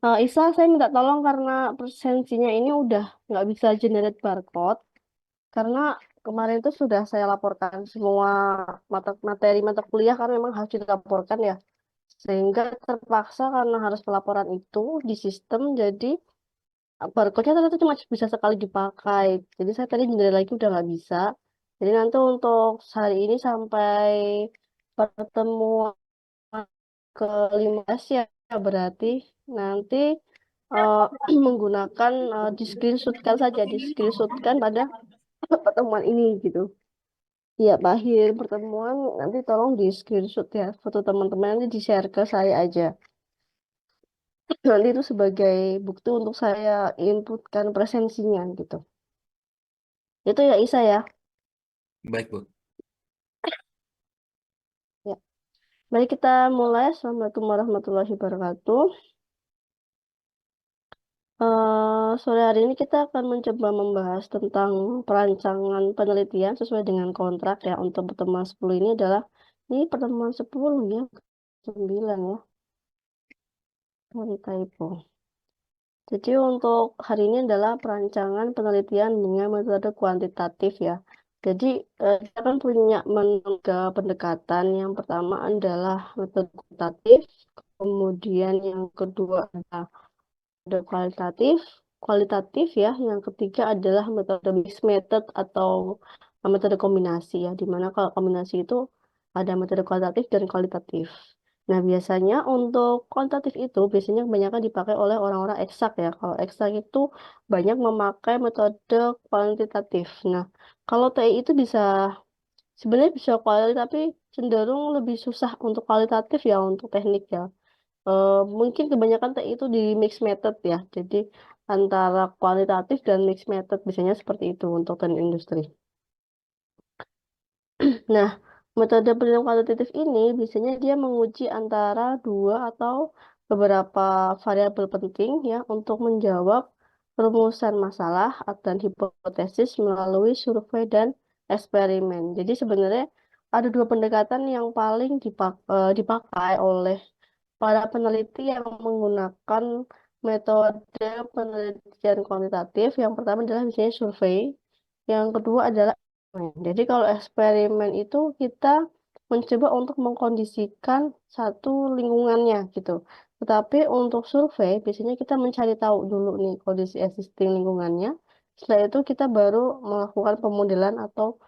Isa, saya minta tolong karena presensinya ini udah nggak bisa generate barcode. Karena kemarin itu sudah saya laporkan semua mata kuliah karena memang harus dilaporkan ya. Sehingga terpaksa karena harus pelaporan itu di sistem, jadi barcode-nya ternyata cuma bisa sekali dipakai. Jadi saya tadi generate lagi udah nggak bisa. Jadi nanti untuk hari ini sampai pertemuan ke-15 ya, berarti nanti eh, menggunakan di screenshotkan saja, di screenshotkan pada pertemuan ini gitu. Ya, Pak, akhir pertemuan nanti tolong di screenshot ya foto teman-teman, nanti di share ke saya aja. Nanti itu sebagai bukti untuk saya inputkan presensinya gitu. Itu ya Isa ya. Baik, Bu. Ya. Mari kita mulai. Assalamualaikum warahmatullahi wabarakatuh. Sore hari ini kita akan mencoba membahas tentang perancangan penelitian sesuai dengan kontrak ya. Untuk pertemuan 10 ini adalah ini pertemuan 10 ya, 9 ya, dari typo. Jadi untuk hari ini adalah perancangan penelitian dengan metode kuantitatif ya. Jadi kita kan punya tiga pendekatan. Yang pertama adalah metode kuantitatif, kemudian yang kedua adalah metode kualitatif ya. Yang ketiga adalah metode mixed method atau metode kombinasi ya. Dimana kalau kombinasi itu ada metode kualitatif dan kualitatif. Nah, biasanya untuk kualitatif itu biasanya kebanyakan dipakai oleh orang-orang eksak ya. Kalau eksak itu banyak memakai metode kuantitatif. Nah, kalau TI itu bisa sebenarnya bisa kualitatif tapi cenderung lebih susah untuk kualitatif ya untuk teknik ya. Mungkin kebanyakan TI itu di mixed method ya. Jadi antara kualitatif dan mixed method biasanya seperti itu untuk teknik industri. Nah, metode penilaian kualitatif ini biasanya dia menguji antara dua atau beberapa variabel penting ya untuk menjawab perumusan masalah dan hipotesis melalui survei dan eksperimen. Jadi sebenarnya ada dua pendekatan yang paling dipakai oleh para peneliti yang menggunakan metode penelitian kuantitatif. Yang pertama adalah misalnya survei, yang kedua adalah eksperimen. Jadi kalau eksperimen itu kita mencoba untuk mengkondisikan satu lingkungannya gitu. Tetapi untuk survei biasanya kita mencari tahu dulu nih kondisi existing lingkungannya. Setelah itu kita baru melakukan pemodelan atau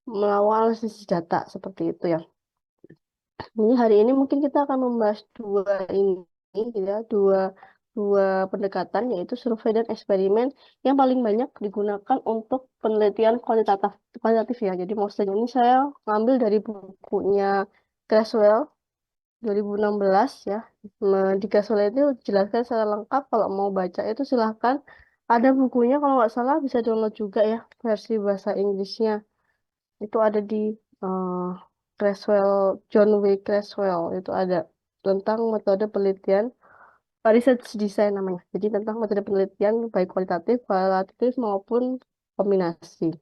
melakukan analisis data seperti itu ya. Jadi hari ini mungkin kita akan membahas dua ini, gitu ya, dua pendekatan yaitu survei dan eksperimen yang paling banyak digunakan untuk penelitian kualitatif ya. Jadi maksudnya ini saya ngambil dari bukunya Creswell 2016 ya. Di Creswell itu dijelaskan secara lengkap. Kalau mau baca itu silahkan. Ada bukunya kalau nggak salah bisa download juga ya versi bahasa Inggrisnya. Itu ada di eh, Creswell, John W. Creswell itu ada tentang metode penelitian research design namanya. Jadi tentang metode penelitian baik kualitatif maupun kombinasi.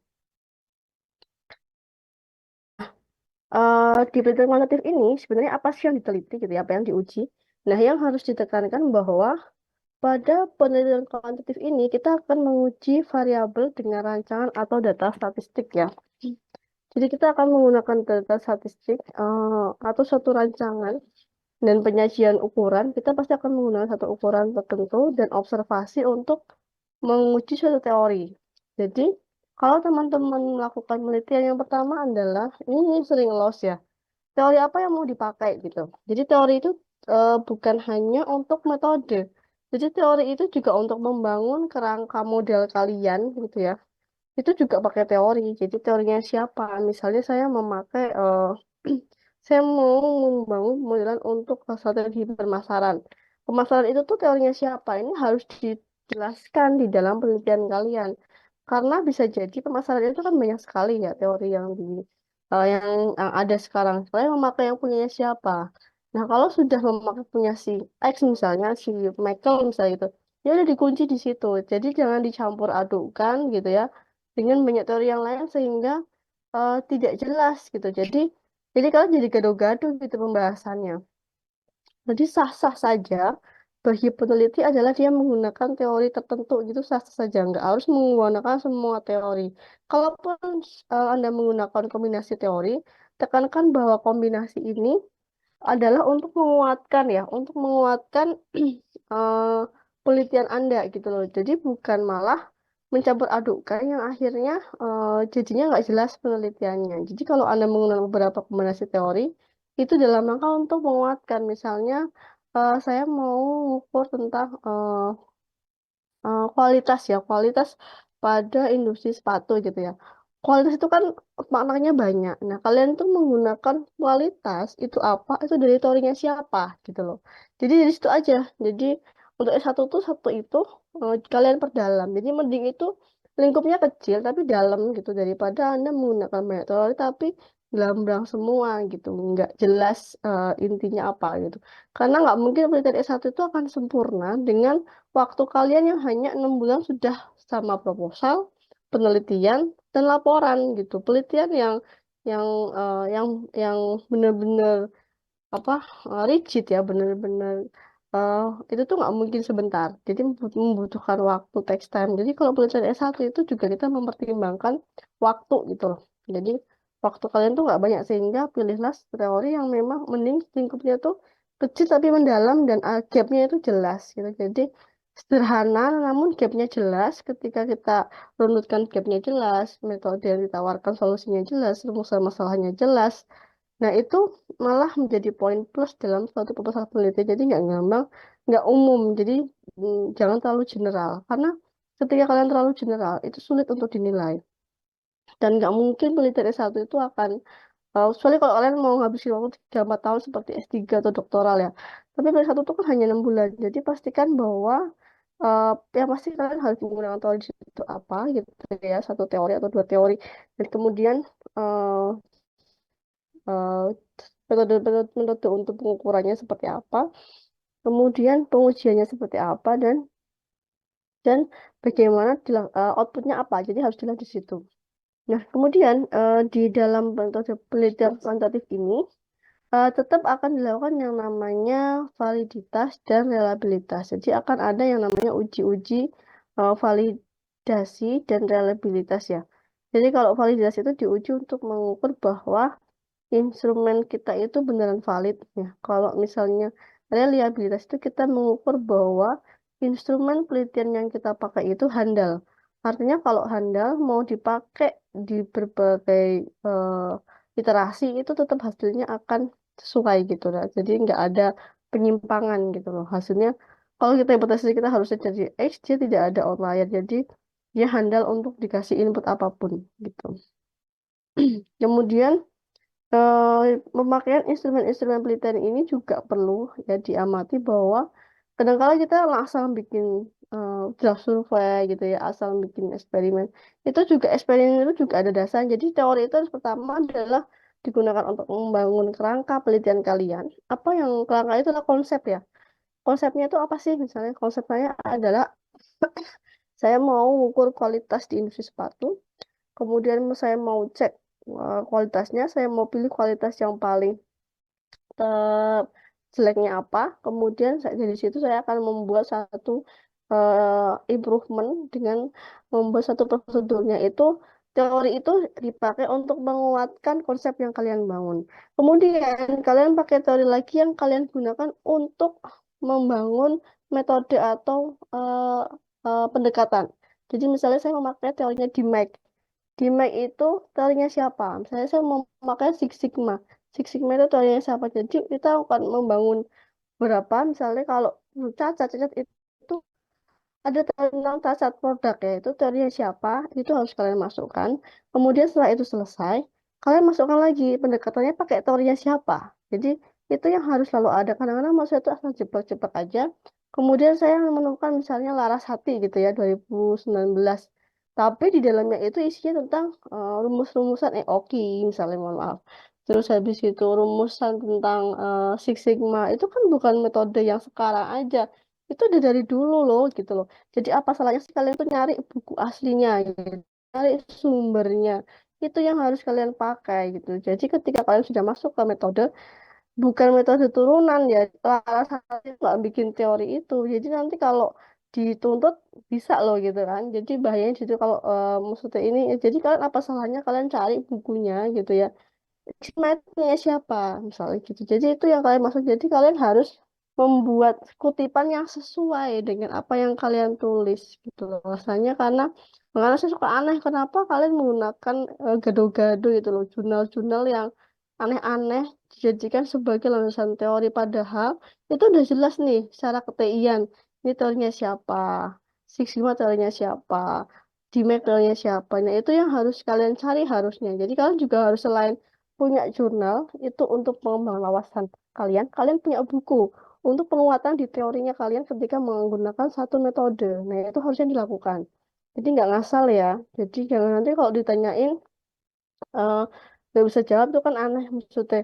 Di penelitian kualitatif ini sebenarnya apa sih yang diteliti gitu ya, apa yang diuji? Nah, yang harus ditekankan bahwa pada penelitian kualitatif ini kita akan menguji variabel dengan rancangan atau data statistik ya. Jadi kita akan menggunakan data statistik atau suatu rancangan dan penyajian ukuran. Kita pasti akan menggunakan satu ukuran tertentu dan observasi untuk menguji suatu teori. Jadi kalau teman-teman melakukan penelitian yang pertama adalah ini sering loss ya. Teori apa yang mau dipakai gitu. Jadi teori itu bukan hanya untuk metode. Jadi teori itu juga untuk membangun kerangka model kalian gitu ya. Itu juga pakai teori. Jadi teorinya siapa? Misalnya saya memakai, saya mau membangun modelan untuk strategi pemasaran. Pemasaran itu tuh teorinya siapa? Ini harus dijelaskan di dalam penelitian kalian. Karena bisa jadi pemasaran itu kan banyak sekali ya teori yang ada sekarang. Saya memakai yang punyanya siapa? Nah, kalau sudah memakai punya si X misalnya, si Michael misalnya itu, ya udah dikunci di situ. Jadi jangan dicampur adukkan gitu ya dengan banyak teori yang lain sehingga tidak jelas gitu. Jadi kalau jadi gaduh-gaduh gitu pembahasannya. Jadi sah-sah saja bagi peneliti adalah dia menggunakan teori tertentu gitu saja, nggak harus menggunakan semua teori. Kalaupun Anda menggunakan kombinasi teori, tekankan bahwa kombinasi ini adalah untuk menguatkan eh, penelitian Anda gitu loh. Jadi bukan malah mencampur adukkan yang akhirnya jadinya nggak jelas penelitiannya. Jadi kalau Anda menggunakan beberapa kombinasi teori, itu dalam rangka untuk menguatkan. Misalnya, saya mau mengukur tentang kualitas ya, kualitas pada industri sepatu gitu ya. Kualitas itu kan maknanya banyak. Nah, kalian tuh menggunakan kualitas itu apa? Itu dari teorinya siapa gitu loh. Jadi dari situ aja. Jadi untuk S1 tuh satu itu kalian perdalam. Jadi mending itu lingkupnya kecil tapi dalam gitu daripada Anda menggunakan banyak teori tapi gelamblang semua gitu. Nggak jelas intinya apa gitu. Karena nggak mungkin penelitian S1 itu akan sempurna dengan waktu kalian yang hanya 6 bulan sudah sama proposal, penelitian, dan laporan gitu. Penelitian yang eh, yang yang benar-benar apa rigid ya, benar-benar eh, itu tuh nggak mungkin sebentar. Jadi membutuhkan waktu, text time. Jadi kalau penelitian S1 itu juga kita mempertimbangkan waktu gitu loh. Jadi waktu kalian tuh nggak banyak sehingga pilihlah teori yang memang mending lingkupnya tuh kecil tapi mendalam dan gapnya itu jelas gitu. Jadi sederhana namun gapnya jelas. Ketika kita runutkan gapnya jelas, metode yang ditawarkan solusinya jelas, rumusan masalahnya jelas. Nah, itu malah menjadi poin plus dalam suatu proposal penelitian. Jadi nggak ngambang, nggak umum. Jadi jangan terlalu general. Karena ketika kalian terlalu general, itu sulit untuk dinilai. Dan nggak mungkin penelitian S1 itu akan, kecuali kalau kalian mau ngabisin waktu 3-4 tahun seperti S3 atau doktoral ya. Tapi penelitian S1 itu kan hanya 6 bulan. Jadi pastikan bahwa eh yang pasti kalian harus menggunakan teori di situ apa gitu ya, satu teori atau dua teori. Dan kemudian eh, eh, metode untuk pengukurannya seperti apa, kemudian pengujiannya seperti apa, dan bagaimana outputnya apa. Jadi harus dilihat di situ. Nah, kemudian di dalam metode penelitian kuantitatif ini tetap akan dilakukan yang namanya validitas dan reliabilitas. Jadi akan ada yang namanya uji-uji validasi dan reliabilitas ya. Jadi kalau validasi itu diuji untuk mengukur bahwa instrumen kita itu beneran valid ya. Kalau misalnya reliabilitas itu kita mengukur bahwa instrumen penelitian yang kita pakai itu handal. Artinya kalau handal mau dipakai di berbagai iterasi itu tetap hasilnya akan sesuai gitu lah. Jadi nggak ada penyimpangan gitu loh. Hasilnya kalau kita hipotesis kita harusnya jadi X, dia tidak ada outlier. Jadi dia handal untuk dikasih input apapun gitu. Kemudian pemakaian instrumen-instrumen penelitian ini juga perlu ya diamati bahwa kadang-kala kita asal bikin draft survei gitu ya, asal bikin eksperimen. Itu juga eksperimen itu juga ada dasar. Jadi teori itu pertama adalah digunakan untuk membangun kerangka penelitian kalian. Apa yang kerangka itu adalah konsep ya. Konsepnya itu apa sih? Misalnya konsepnya adalah saya mau mengukur kualitas di industri sepatu. Kemudian saya mau cek kualitasnya, saya mau pilih kualitas yang paling jeleknya apa. Kemudian dari situ saya akan membuat satu improvement dengan membuat satu prosedurnya itu. Teori itu dipakai untuk menguatkan konsep yang kalian bangun. Kemudian kalian pakai teori lagi yang kalian gunakan untuk membangun metode atau pendekatan. Jadi misalnya saya memakai teorinya di Mac. Di Mac itu teorinya siapa? Misalnya saya mau memakai Six Sigma. Six Sigma itu teorinya siapa? Jadi kita akan membangun berapa, misalnya kalau cacat itu ada teori tentang cacat produk ya, itu teorinya siapa, itu harus kalian masukkan. Kemudian setelah itu selesai, kalian masukkan lagi pendekatannya pakai teorinya siapa. Jadi itu yang harus selalu ada. Kadang-kadang maksudnya itu asal jeplak-jeplak aja. Kemudian saya menemukan misalnya Laras Hati gitu ya 2019. Tapi di dalamnya itu isinya tentang rumus-rumusan EOKI misalnya, mohon maaf. Terus habis itu rumusan tentang Six Sigma itu kan bukan metode yang sekarang aja. Itu udah dari dulu loh gitu loh. Jadi apa salahnya sih kalian tuh nyari buku aslinya gitu. Nyari sumbernya. Itu yang harus kalian pakai gitu. Jadi ketika kalian sudah masuk ke metode, bukan metode turunan ya, alasannya nggak bikin teori itu. Jadi nanti kalau dituntut bisa loh gitu kan. Jadi bahayanya gitu kalau maksudnya ini, jadi kalian apa salahnya kalian cari bukunya gitu ya. Jimatnya siapa misalnya gitu. Jadi itu yang kalian maksud. Jadi kalian harus membuat kutipan yang sesuai dengan apa yang kalian tulis gitu loh. Rasanya karena saya suka aneh kenapa kalian menggunakan gado-gado gitu loh, jurnal-jurnal yang aneh-aneh dijadikan sebagai landasan teori padahal itu udah jelas nih secara keteian. Ini teorinya siapa? Six Sigma teorinya siapa? Dirac teorinya siapa? Nah, itu yang harus kalian cari harusnya. Jadi kalian juga harus selain punya jurnal itu untuk pengembangan wawasan kalian, kalian punya buku untuk penguatan di teorinya kalian ketika menggunakan satu metode. Nah, itu harusnya dilakukan. Jadi nggak ngasal ya. Jadi jangan nanti kalau ditanyain eh, nggak bisa jawab itu kan aneh maksudnya.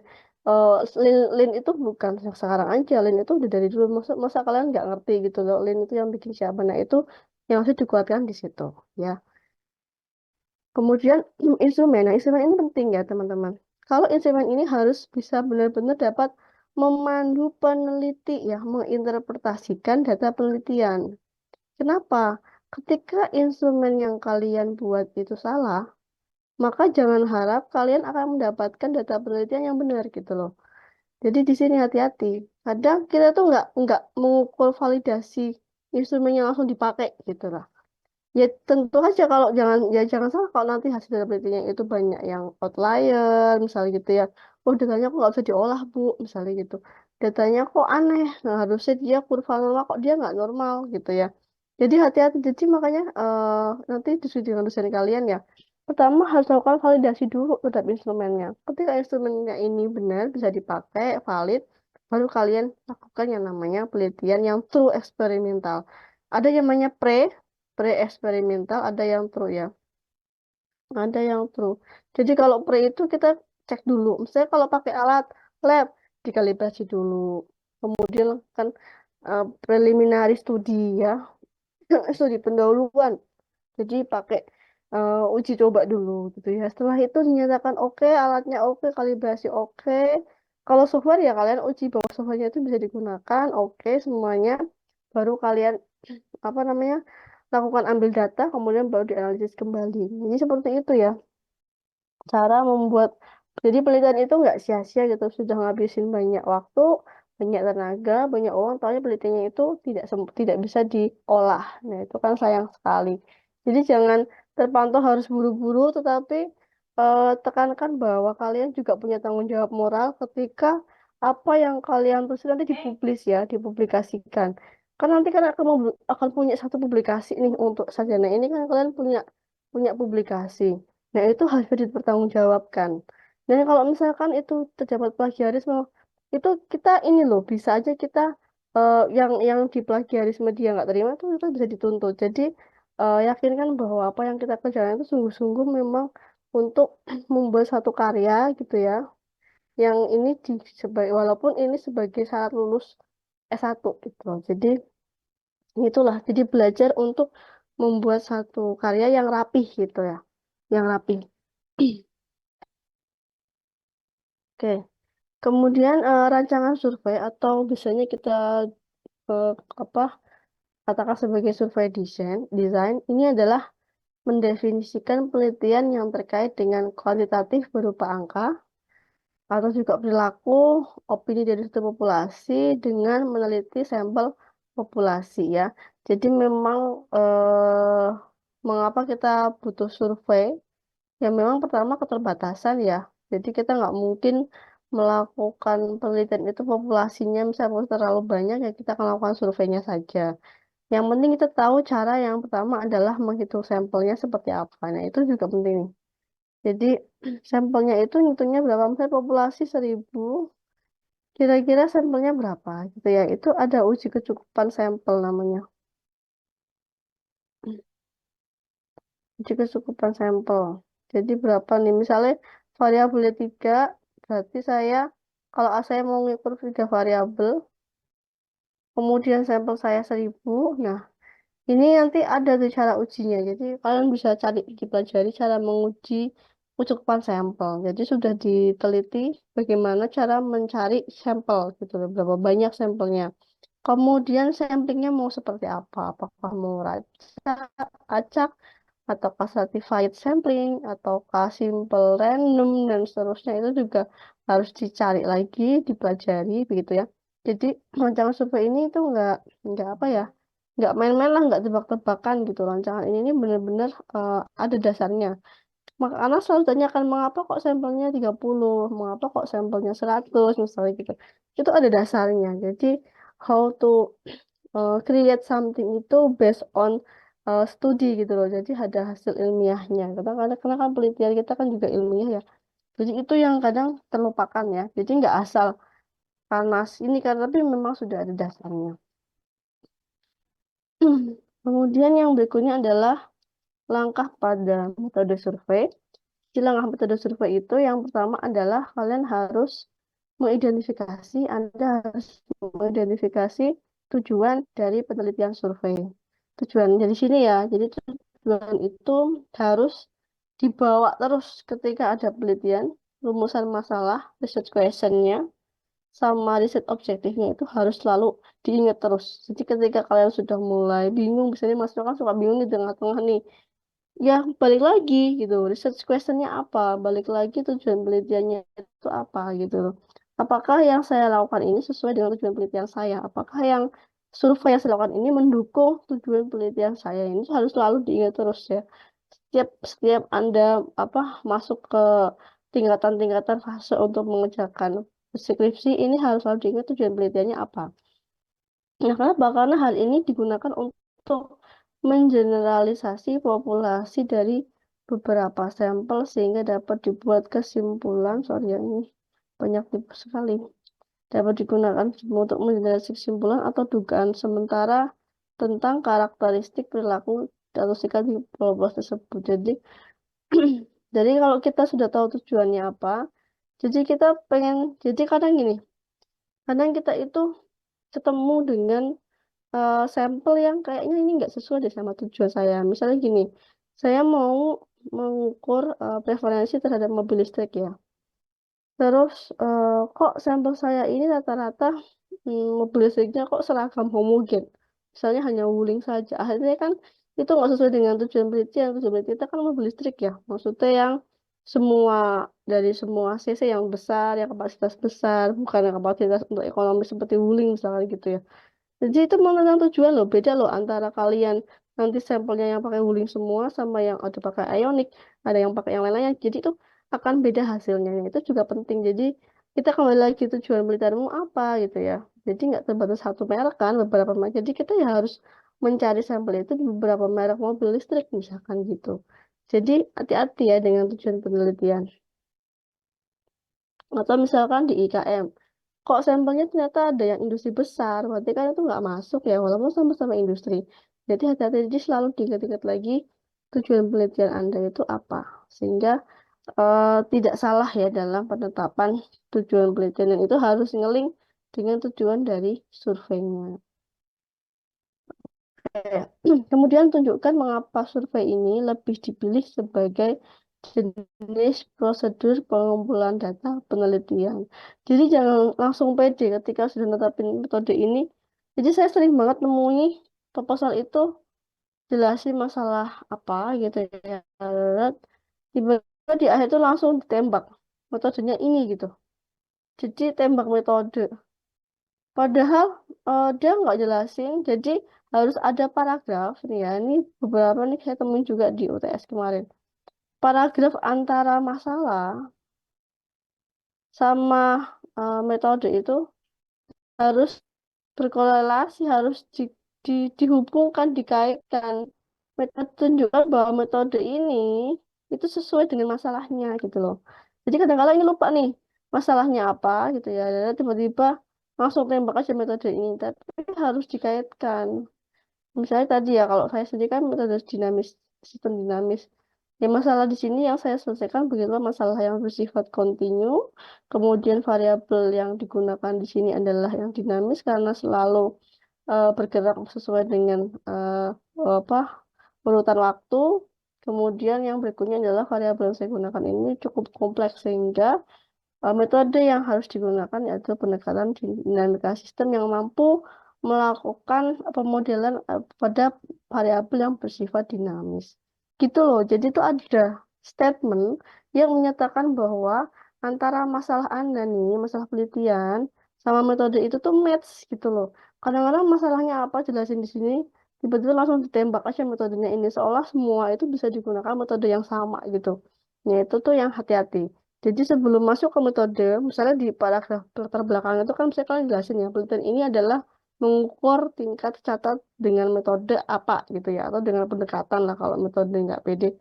Eh, lin itu bukan sekarang aja, lin itu udah dari dulu. Masa kalian nggak ngerti gitu loh, lin itu yang bikin siapa? Nah, itu yang harus dikuatkan di situ ya. Kemudian instrumen. Nah, instrumen ini penting ya, teman-teman. Kalau instrumen ini harus bisa benar-benar dapat memandu peneliti ya, menginterpretasikan data penelitian. Kenapa? Ketika instrumen yang kalian buat itu salah, maka jangan harap kalian akan mendapatkan data penelitian yang benar gitu loh. Jadi di sini hati-hati. Kadang kita tuh nggak mengukur validasi instrumennya langsung dipakai gitu lah. Ya tentu aja kalau jangan salah kalau nanti hasil dari penelitiannya itu banyak yang outlier misalnya gitu ya. Oh datanya kok nggak bisa diolah Bu misalnya gitu. Datanya kok aneh. Nah, harusnya dia kurva normal kok dia nggak normal gitu ya. Jadi hati-hati. Jadi makanya nanti sesuai dengan dosen kalian ya. Pertama harus lakukan validasi dulu terhadap instrumennya. Ketika instrumennya ini benar bisa dipakai valid, baru kalian lakukan yang namanya penelitian yang true eksperimental. Ada yang namanya pre-eksperimental, ada yang true ya. Ada yang true. Jadi kalau pre itu kita cek dulu. Misalnya kalau pakai alat lab, dikalibrasi dulu. Kemudian kan preliminary studi ya, studi pendahuluan. Jadi pakai uji coba dulu gitu ya. Setelah itu dinyatakan oke, alatnya oke, kalibrasi oke. Kalau software ya kalian uji bahwa softwarenya itu bisa digunakan, oke semuanya. Baru kalian apa namanya lakukan ambil data kemudian baru dianalisis kembali. Jadi seperti itu ya cara membuat jadi penelitian itu nggak sia-sia gitu sudah ngabisin banyak waktu banyak tenaga banyak uang tapi penelitiannya itu tidak bisa diolah. Nah itu kan sayang sekali. Jadi jangan terpantau harus buru-buru tetapi tekankan bahwa kalian juga punya tanggung jawab moral ketika apa yang kalian tulis nanti dipublis ya dipublikasikan. Kan nanti kan akan punya satu publikasi nih untuk sarjana ini kan kalian punya punya publikasi. Nah, itu harus dipertanggungjawabkan. Dan kalau misalkan itu terdapat plagiarisme, itu kita ini loh, bisa aja kita yang di plagiarisme dia nggak terima itu kita bisa dituntut. Jadi yakinkan bahwa apa yang kita kerjakan itu sungguh-sungguh memang untuk membuat satu karya gitu ya. Yang ini sebagai walaupun ini sebagai syarat lulus S1 gitu loh. Jadi itulah, jadi belajar untuk membuat satu karya yang rapih gitu ya, yang rapih. Oke. Kemudian rancangan survei atau biasanya kita eh, apa katakan sebagai survei desain ini adalah mendefinisikan penelitian yang terkait dengan kuantitatif berupa angka atau juga perilaku opini dari suatu populasi dengan meneliti sampel populasi ya. Jadi memang mengapa kita butuh survei? Ya memang pertama keterbatasan ya. Jadi kita nggak mungkin melakukan penelitian itu populasinya misalnya terlalu banyak ya kita akan lakukan surveinya saja. Yang penting kita tahu cara yang pertama adalah menghitung sampelnya seperti apa. Nah itu juga penting. Jadi sampelnya itu hitungnya berapa? Misalnya populasi 1.000, kira-kira sampelnya berapa gitu ya. Itu ada uji kecukupan sampel namanya. Uji kecukupan sampel. Jadi berapa nih? Misalnya variabelnya 3, berarti kalau saya mau ngukur 3 variabel, kemudian sampel saya 1.000, nah ini nanti ada tuh cara ujinya. Jadi kalian bisa cari, dipelajari cara menguji kecukupan sampel. Jadi sudah diteliti bagaimana cara mencari sampel gitu loh, berapa banyak sampelnya. Kemudian samplingnya mau seperti apa? Apakah mau acak, ataukah stratified sampling, ataukah simple random, dan seterusnya itu juga harus dicari lagi, dipelajari begitu ya. Jadi rancangan survei ini itu nggak apa ya, nggak main-main lah, nggak tebak-tebakan gitu. Rancangan ini benar-benar ada dasarnya. Karena selalu tanyakan mengapa kok sampelnya 30, mengapa kok sampelnya 100 misalnya gitu. Itu ada dasarnya. Jadi how to create something itu based on studi gitu loh. Jadi ada hasil ilmiahnya. Karena kan penelitian kita kan juga ilmiah ya. Jadi itu yang kadang terlupakan ya. Jadi nggak asal panas ini kan, tapi memang sudah ada dasarnya. Kemudian yang berikutnya adalah langkah pada metode survei. Di langkah metode survei itu yang pertama adalah kalian harus Anda harus mengidentifikasi tujuan dari penelitian survei. Tujuan dari sini ya, jadi tujuan itu harus dibawa terus ketika ada penelitian, rumusan masalah, research question-nya, sama riset objektifnya itu harus selalu diingat terus. Jadi ketika kalian sudah mulai bingung, misalnya mahasiswa kan suka bingung di tengah-tengah nih, ya balik lagi gitu, research questionnya apa, balik lagi tujuan penelitiannya itu apa gitu loh. Apakah yang saya lakukan ini sesuai dengan tujuan penelitian saya, apakah yang survei yang saya lakukan ini mendukung tujuan penelitian saya, ini harus selalu diingat terus ya. Setiap Anda apa masuk ke tingkatan-tingkatan fase untuk mengerjakan skripsi, ini harus selalu diingat tujuan penelitiannya apa. Nah, kenapa? Karena hal ini digunakan untuk mengeneralisasi populasi dari beberapa sampel sehingga dapat dibuat kesimpulan. Sorry ya, ini banyak tipe sekali. Dapat digunakan untuk mengeneralisasi kesimpulan atau dugaan sementara tentang karakteristik perilaku atau sikap di populasi tersebut. Jadi kalau kita sudah tahu tujuannya apa, jadi kita pengen, jadi kadang gini, kadang kita itu ketemu dengan sampel yang kayaknya ini nggak sesuai deh sama tujuan saya. Misalnya gini, saya mau mengukur preferensi terhadap mobil listrik ya. Terus kok sampel saya ini rata-rata mobil listriknya kok seragam homogen. Misalnya hanya wuling saja. Akhirnya kan itu nggak sesuai dengan tujuan penelitian. Tujuan penelitian kita kan mobil listrik ya. Maksudnya yang semua dari semua CC yang besar, yang kapasitas besar, bukan yang kapasitas untuk ekonomi seperti wuling misalnya gitu ya. Jadi itu menentukan tujuan loh, beda loh antara kalian nanti sampelnya yang pakai wuling semua sama yang ada pakai ionic, ada yang pakai yang lain-lainnya. Jadi itu akan beda hasilnya. Nah, itu juga penting. Jadi kita kembali lagi tujuan penelitianmu apa gitu ya. Jadi nggak terbatas satu merek kan, beberapa merek. Jadi kita ya harus mencari sampel itu di beberapa merek mobil listrik misalkan gitu. Jadi hati-hati ya dengan tujuan penelitian. Atau misalkan di IKM, kok sampelnya ternyata ada yang industri besar, berarti kan itu nggak masuk ya, walaupun sama-sama industri. Jadi hati-hati, jadi selalu diingat-ingat lagi tujuan penelitian Anda itu apa, sehingga tidak salah ya dalam penetapan tujuan penelitian, dan itu harus ngeling dengan tujuan dari surveinya. Oke. Kemudian tunjukkan mengapa survei ini lebih dipilih sebagai jenis prosedur pengumpulan data penelitian. Jadi jangan langsung pede ketika sudah netapin metode ini. Jadi saya sering banget nemui proposal itu jelasin masalah apa gitu ya. Tiba-tiba di akhir itu langsung ditembak. Metodenya ini gitu. Jadi tembak metode. Padahal dia nggak jelasin, jadi harus ada paragraf nih ya. Ini beberapa nih saya temuin juga di UTS kemarin. Paragraf antara masalah sama metode itu harus berkorelasi, harus dihubungkan, dikaitkan. Metode tunjukkan bahwa metode ini itu sesuai dengan masalahnya gitu loh. Jadi kadang-kadang ini lupa nih masalahnya apa gitu ya. Dan tiba-tiba langsung tembak aja metode ini, tapi harus dikaitkan. Misalnya tadi ya, kalau saya sendiri kan metode dinamis, sistem dinamis. Ya masalah di sini yang saya selesaikan begitulah masalah yang bersifat kontinu. Kemudian variabel yang digunakan di sini adalah yang dinamis karena selalu bergerak sesuai dengan apa urutan waktu. Kemudian yang berikutnya adalah variabel yang saya gunakan ini cukup kompleks sehingga metode yang harus digunakan yaitu pendekatan dinamika sistem yang mampu melakukan pemodelan pada variabel yang bersifat dinamis. Gitu loh. Jadi itu ada statement yang menyatakan bahwa antara masalah Anda nih, masalah penelitian sama metode itu tuh match gitu loh. Kadang-kadang masalahnya apa jelasin di sini, tiba-tiba langsung ditembak aja metodenya ini seolah semua itu bisa digunakan metode yang sama gitu. Nah, itu tuh yang hati-hati. Jadi sebelum masuk ke metode, misalnya di paragraf latar belakang itu kan saya kalian jelasin ya, penelitian ini adalah mengukur tingkat catat dengan metode apa gitu ya, atau dengan pendekatan lah kalau metode nggak pede.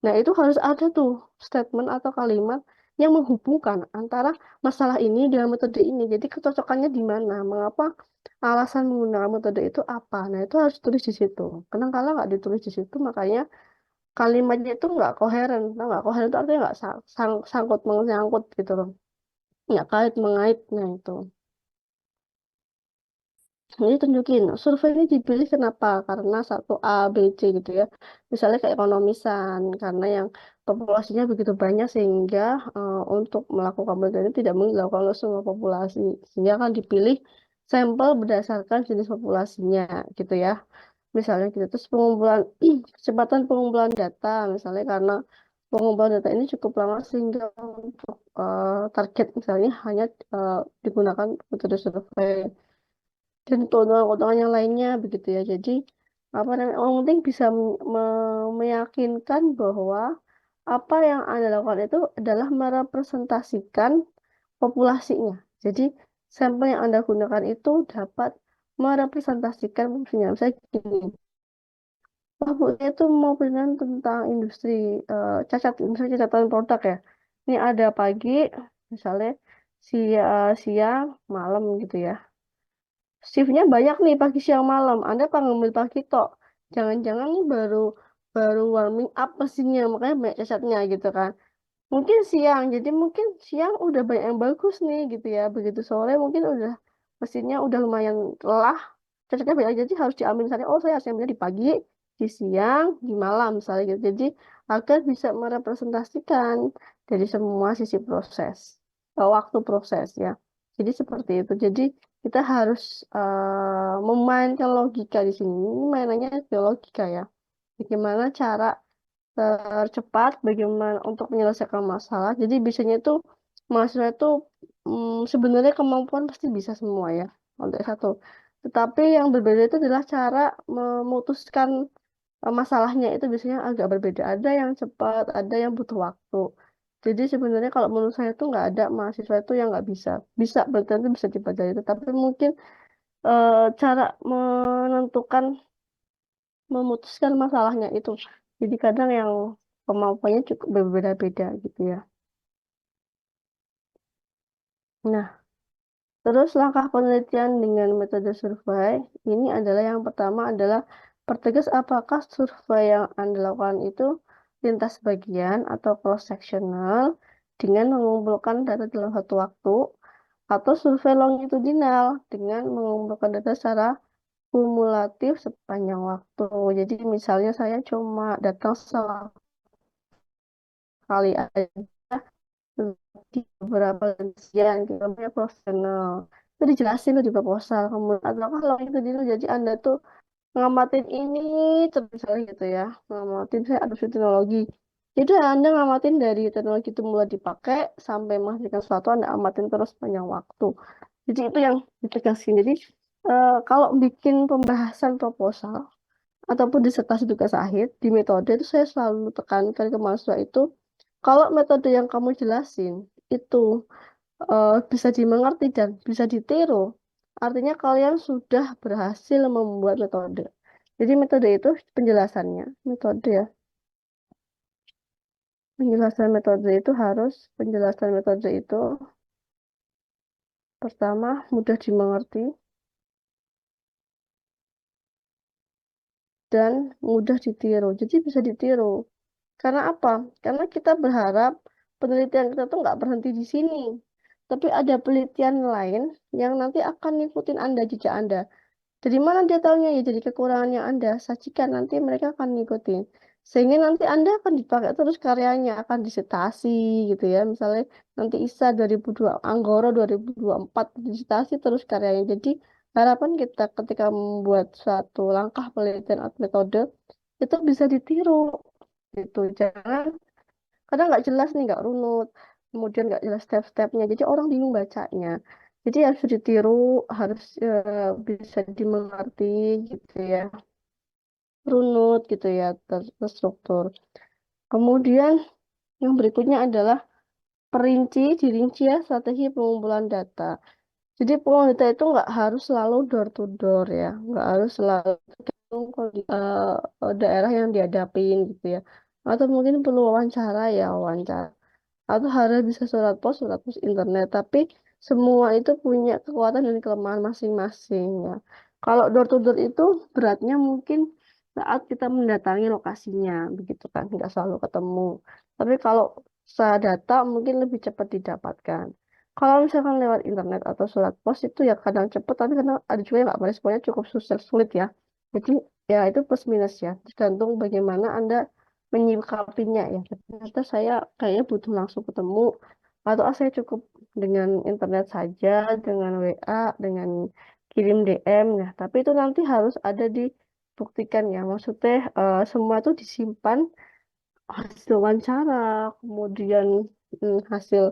Nah itu harus ada tuh statement atau kalimat yang menghubungkan antara masalah ini dengan metode ini. Jadi kecocokannya di mana, mengapa alasan menggunakan metode itu apa. Nah itu harus tulis di situ. Karena kalau nggak ditulis di situ, makanya kalimatnya itu nggak koheren. Nah, nggak koheren itu artinya nggak sangkut menyangkut gitu loh, nggak kait mengait. Nah itu jadi tunjukin survei ini dipilih kenapa, karena satu A B C gitu ya, misalnya kayak ekonomisan karena yang populasinya begitu banyak sehingga untuk melakukan penelitian ini tidak mungkin dilakukan oleh semua populasi, sehingga kan dipilih sampel berdasarkan jenis populasinya gitu ya. Misalnya gitu. Terus pengumpulan kecepatan pengumpulan data, misalnya karena pengumpulan data ini cukup lama sehingga untuk target misalnya hanya eh, digunakan metode survei dan keuntungan-keuntungan yang lainnya begitu ya. Jadi apa namanya? Yang penting bisa meyakinkan bahwa apa yang Anda lakukan itu adalah merepresentasikan populasinya. Jadi sampel yang Anda gunakan itu dapat merepresentasikan populasinya. Misalnya gini, wah, Bu, saya tuh mau penelitian tentang industri misalnya cacatan produk ya. Ini ada pagi, misalnya siang, malam gitu ya. Shiftnya banyak nih pagi, siang, malam. Anda kan ngambil pagi tok. Jangan-jangan nih baru baru warming up mesinnya, makanya banyak cacatnya gitu kan. Mungkin siang, jadi mungkin siang udah banyak yang bagus nih gitu ya. Begitu sore mungkin udah mesinnya udah lumayan lelah, cacatnya banyak jadi harus diambil misalnya, oh saya harus ambilnya di pagi, di siang, di malam misalnya gitu. Jadi agar bisa merepresentasikan dari semua sisi proses, waktu proses ya. Jadi seperti itu. Jadi kita harus memainkan logika di sini. Ini mainannya ke logika ya. Bagaimana cara tercepat, bagaimana untuk menyelesaikan masalah. Jadi biasanya itu mahasiswa itu sebenarnya kemampuan pasti bisa semua ya untuk satu. Tetapi yang berbeda itu adalah cara memutuskan masalahnya itu biasanya agak berbeda. Ada yang cepat, ada yang butuh waktu. Jadi sebenarnya kalau menurut saya itu nggak ada mahasiswa itu yang nggak bisa. Bisa, berarti itu bisa dipelajari. Tetapi mungkin cara menentukan, memutuskan masalahnya itu. Jadi kadang yang kemampuannya cukup berbeda-beda gitu ya. Nah, terus langkah penelitian dengan metode survei ini adalah yang pertama adalah pertegas apakah survei yang Anda lakukan itu lintas bagian atau cross-sectional dengan mengumpulkan data dalam satu waktu, atau survei longitudinal dengan mengumpulkan data secara kumulatif sepanjang waktu. Jadi misalnya saya cuma datang sekali aja di beberapa kajian gitu, namanya profesional itu dijelasin tuh di proposal. Kemudian atau kalau itu dulu jadi Anda tuh ngamatin ini terus misalnya gitu ya, ngamatin saya adopsi teknologi, jadi Anda ngamatin dari teknologi itu mulai dipakai sampai menghasilkan sesuatu, Anda amatin terus sepanjang waktu. Jadi itu yang ditegaskan. Jadi kalau bikin pembahasan proposal ataupun disertasi tugas akhir di metode itu saya selalu tekankan ke mahasiswa itu, kalau metode yang kamu jelasin itu bisa dimengerti dan bisa ditiru, artinya kalian sudah berhasil membuat metode. Jadi metode itu penjelasannya, metode ya. Penjelasan metode itu pertama mudah dimengerti dan mudah ditiru. Jadi bisa ditiru. Karena apa? Karena kita berharap penelitian kita tuh nggak berhenti di sini. Tapi ada penelitian lain yang nanti akan ngikutin Anda, jejak Anda. Dari mana dia tahunya? Ya dari kekurangan yang Anda sajikan, nanti mereka akan ngikutin. Sehingga nanti Anda akan dipakai terus karyanya, akan disertasi gitu ya. Misalnya nanti ISA 2002, Anggoro 2024 disertasi terus karyanya. Jadi harapan kita ketika membuat suatu langkah penelitian atau metode itu bisa ditiru gitu. Jangan kadang nggak jelas nih, nggak runut, kemudian nggak jelas step-stepnya. Jadi orang bingung bacanya. Jadi harus ditiru, harus bisa dimengerti gitu ya, runut gitu ya, terstruktur. Kemudian yang berikutnya adalah dirinci ya strategi pengumpulan data. Jadi pengumpulan data itu nggak harus selalu door to door ya, nggak harus selalu tergantung daerah yang dihadapin gitu ya. Atau mungkin perlu wawancara ya, wawancara atau harus bisa surat pos internet. Tapi semua itu punya kekuatan dan kelemahan masing-masing ya. Kalau door to door itu beratnya mungkin saat kita mendatangi lokasinya, begitu kan, nggak selalu ketemu. Tapi kalau data mungkin lebih cepat didapatkan. Kalau misalkan lewat internet atau surat pos itu ya kadang cepat, tapi kadang ada juga yang nggak meresponnya cukup susah sulit ya. Jadi ya itu plus minus ya, tergantung bagaimana Anda menyikapinya ya. Ternyata saya kayaknya butuh langsung ketemu atau saya cukup dengan internet saja, dengan WA, dengan kirim DM ya. Tapi itu nanti harus ada dibuktikan ya. Maksudnya semua itu disimpan hasil wawancara, kemudian hasil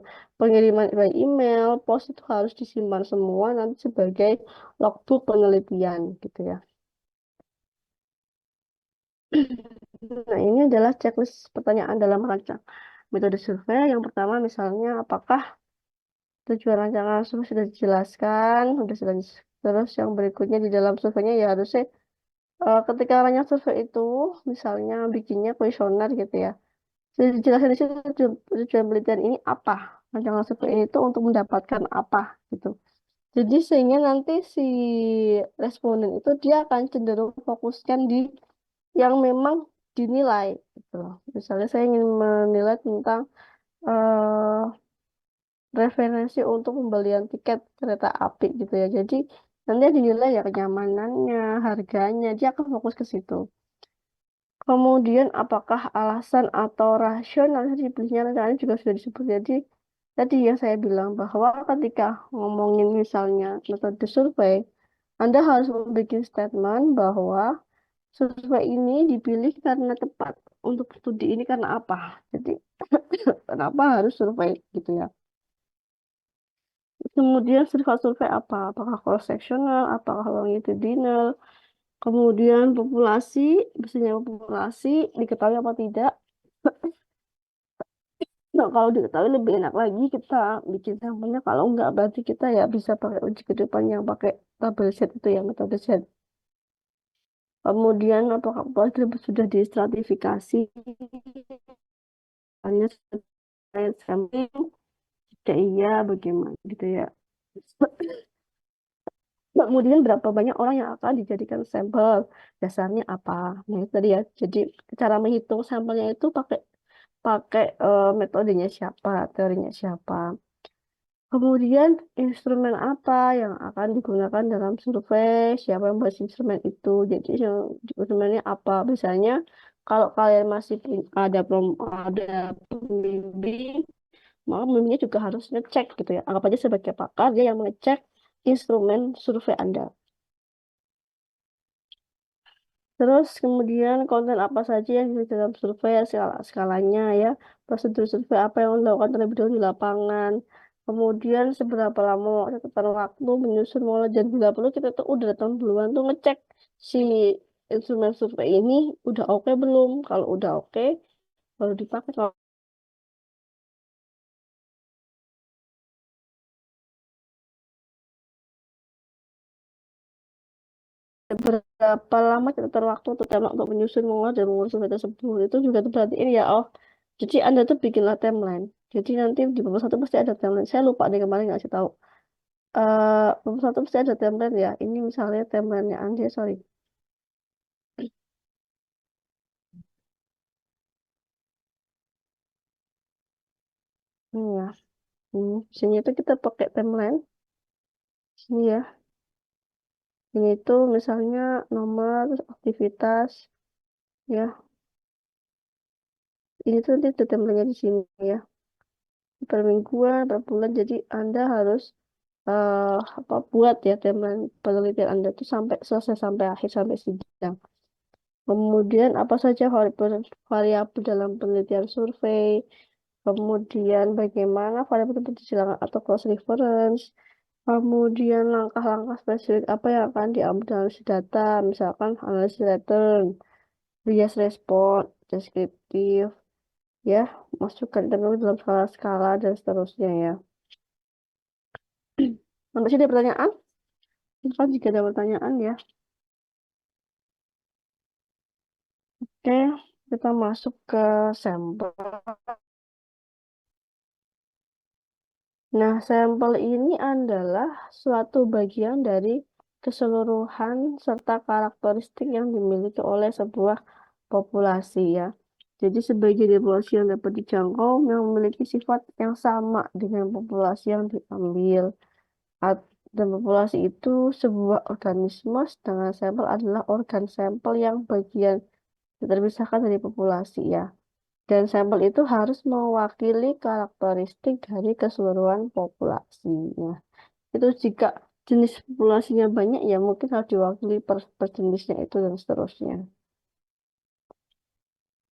pengiriman by email, pos itu harus disimpan semua nanti sebagai logbook penelitian gitu ya. Nah, ini adalah checklist pertanyaan dalam rancang metode survei. Yang pertama misalnya apakah tujuan rancangan survei sudah dijelaskan, sudah jelas. Terus yang berikutnya di dalam surveinya ya harusnya ketika rancang survei itu misalnya bikinnya kuesioner gitu ya. Sudah dijelaskan di situ tujuan penelitian ini apa. Rancangan survei ini tuh untuk mendapatkan apa gitu. Jadi sehingga nanti si responden itu dia akan cenderung fokuskan di yang memang dinilai gitu loh. Misalnya saya ingin menilai tentang eh, referensi untuk pembelian tiket kereta api gitu ya. Jadi nanti yang dinilai ya kenyamanannya, harganya, dia akan fokus ke situ. Kemudian apakah alasan atau rasional dipilihnya rencana juga sudah disebut. Jadi tadi yang saya bilang bahwa ketika ngomongin misalnya metode survei, Anda harus membuat statement bahwa survei ini dipilih karena tepat untuk studi ini karena apa. Jadi kenapa harus survei gitu ya. Kemudian survei apa? Apakah cross sectional, apakah longitudinal, kemudian populasi, biasanya populasi diketahui apa tidak. Nah, kalau diketahui lebih enak lagi kita bikin sampelnya. Kalau enggak, berarti kita ya bisa pakai uji ke depan yang pakai tabel set itu ya, metode set. Kemudian apakah populasi sudah distratifikasi? Hanya sampling, jika iya, bagaimana gitu ya. Kemudian berapa banyak orang yang akan dijadikan sampel? Dasarnya apa? Nah, itu tadi ya. Jadi cara menghitung sampelnya itu pakai pakai metodenya siapa, teorinya siapa. Kemudian instrumen apa yang akan digunakan dalam survei? Siapa yang buat instrumen itu? Jadi instrumennya apa? Misalnya kalau kalian masih ada pembimbing, maka pembimbingnya juga harus ngecek gitu ya. Anggap aja sebagai pakar dia yang mengecek instrumen survei Anda. Terus kemudian konten apa saja yang di dalam survei, skalanya ya, prosedur survei apa yang dilakukan terlebih dahulu di lapangan, kemudian seberapa lama catatan waktu menyusun mulai dan bila perlu kita tuh udah datang duluan tuh ngecek si instrumen survei ini udah oke belum, kalau udah oke baru dipakai. Kalau berapa lama catatan waktu untuk timeline untuk menyusun mengolah dan mengurus survei tersebut itu juga tuh berarti ini ya, oh jadi anda tuh bikinlah timeline. Jadi nanti di bawah satu pasti ada timeline. Saya lupa deh kemarin ngasih tahu. Bab satu pasti ada template ya. Ini misalnya template-nya Andi, sorry. Ini ya. Sini itu kita pakai template. Sini ya. Ini itu misalnya nomor, terus aktivitas, ya. ini tuh nanti detailnya di sini ya. Per mingguan, per bulan. Jadi Anda harus apa buat ya timeline penelitian Anda tuh sampai selesai sampai akhir sampai sidang. Kemudian apa saja variabel dalam penelitian survei, kemudian bagaimana variabel itu disilang atau cross reference, kemudian langkah-langkah spesifik apa yang akan diambil dalam si data, misalkan analisis pattern, bias respon, deskriptif, ya, masukkan teknologi dalam skala-skala dan seterusnya ya. Sampai sini ada pertanyaan? Kan jika ada pertanyaan ya. Oke, kita masuk ke sampel. Nah, sampel ini adalah suatu bagian dari keseluruhan serta karakteristik yang dimiliki oleh sebuah populasi ya. Jadi sebagai populasi yang dapat dijangkau yang memiliki sifat yang sama dengan populasi yang diambil. Dan populasi itu sebuah organisme, sedangkan sampel adalah organ sampel yang bagian terpisahkan dari populasi ya. Dan sampel itu harus mewakili karakteristik dari keseluruhan populasi. Nah, itu jika jenis populasinya banyak ya mungkin harus diwakili per jenisnya itu dan seterusnya.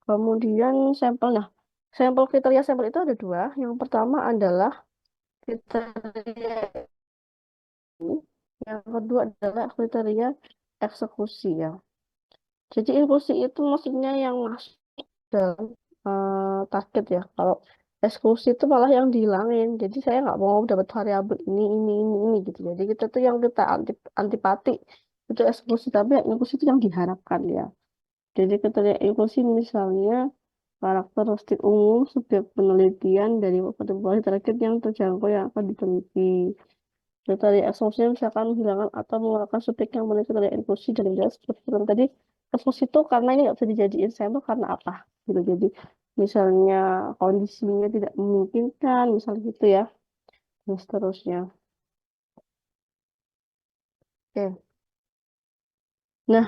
Kemudian sampel, nah sampel kriteria sampel itu ada dua. Yang pertama adalah kriteria ini. Yang kedua adalah kriteria eksekusi ya. Jadi inklusi itu maksudnya yang masuk dalam target ya. Kalau eksklusi itu malah yang dihilangin. Jadi saya nggak mau dapat variabel ini gitu. Jadi kita tuh yang kita antipati itu eksklusi, tapi yang inklusi itu yang diharapkan ya. Jadi kriteria inklusi misalnya karakteristik umum subjek penelitian dari populasi target yang terjangkau yang akan diteliti. Kriteria eksklusi misalkan menghilangkan atau mengeluarkan subjek yang memiliki kriteria inklusi dan jelas seperti yang tadi eksklusi itu karena ini nggak bisa dijadiin sampel karena apa gitu. Jadi misalnya kondisinya tidak memungkinkan, misal gitu ya, dan seterusnya. Oke. Nah,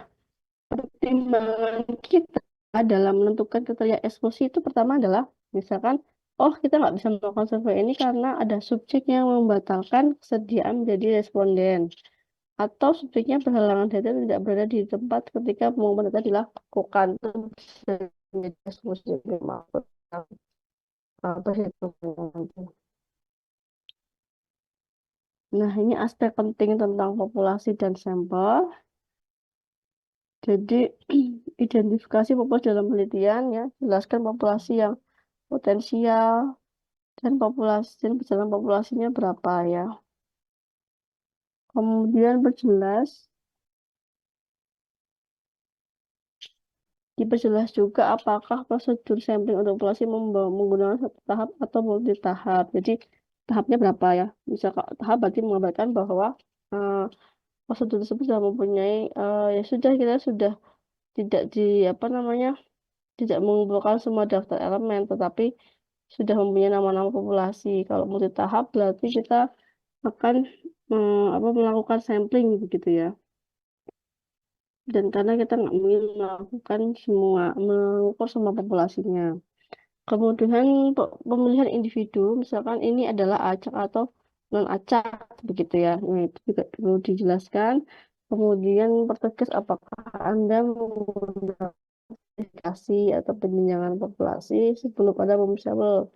pertimbangan kita dalam menentukan kriteria eksklusi itu pertama adalah misalkan, oh kita nggak bisa melakukan survei ini karena ada subjek yang membatalkan kesediaan menjadi responden. Atau subjeknya berhalangan data tidak berada di tempat ketika pengumuman data dilakukan. Itu bisa menjadi eksklusi maupun apa itu. Nah, ini aspek penting tentang populasi dan sampel. Jadi, identifikasi populasi dalam penelitian ya, jelaskan populasi yang potensial dan populasi dan perjalanan populasinya berapa ya. Kemudian perjelas, diperjelas juga apakah prosedur sampling untuk populasi menggunakan satu tahap atau multi tahap. Jadi tahapnya berapa ya? Bisa tahap berarti mengabarkan bahwa eh, prosedur tersebut sudah mempunyai ya sudah kita sudah tidak di apa namanya tidak mengumpulkan semua daftar elemen, tetapi sudah mempunyai nama-nama populasi. Kalau multi tahap berarti kita akan apa melakukan sampling begitu ya. Dan karena kita nggak mungkin melakukan semua, mengukur semua populasinya. Kemudian pemilihan individu, misalkan ini adalah acak atau non acak begitu ya. Nah, itu juga perlu dijelaskan. Kemudian pertegas apakah Anda menggunakan sertifikasi atau penjenjangan populasi sebelum ada pemisable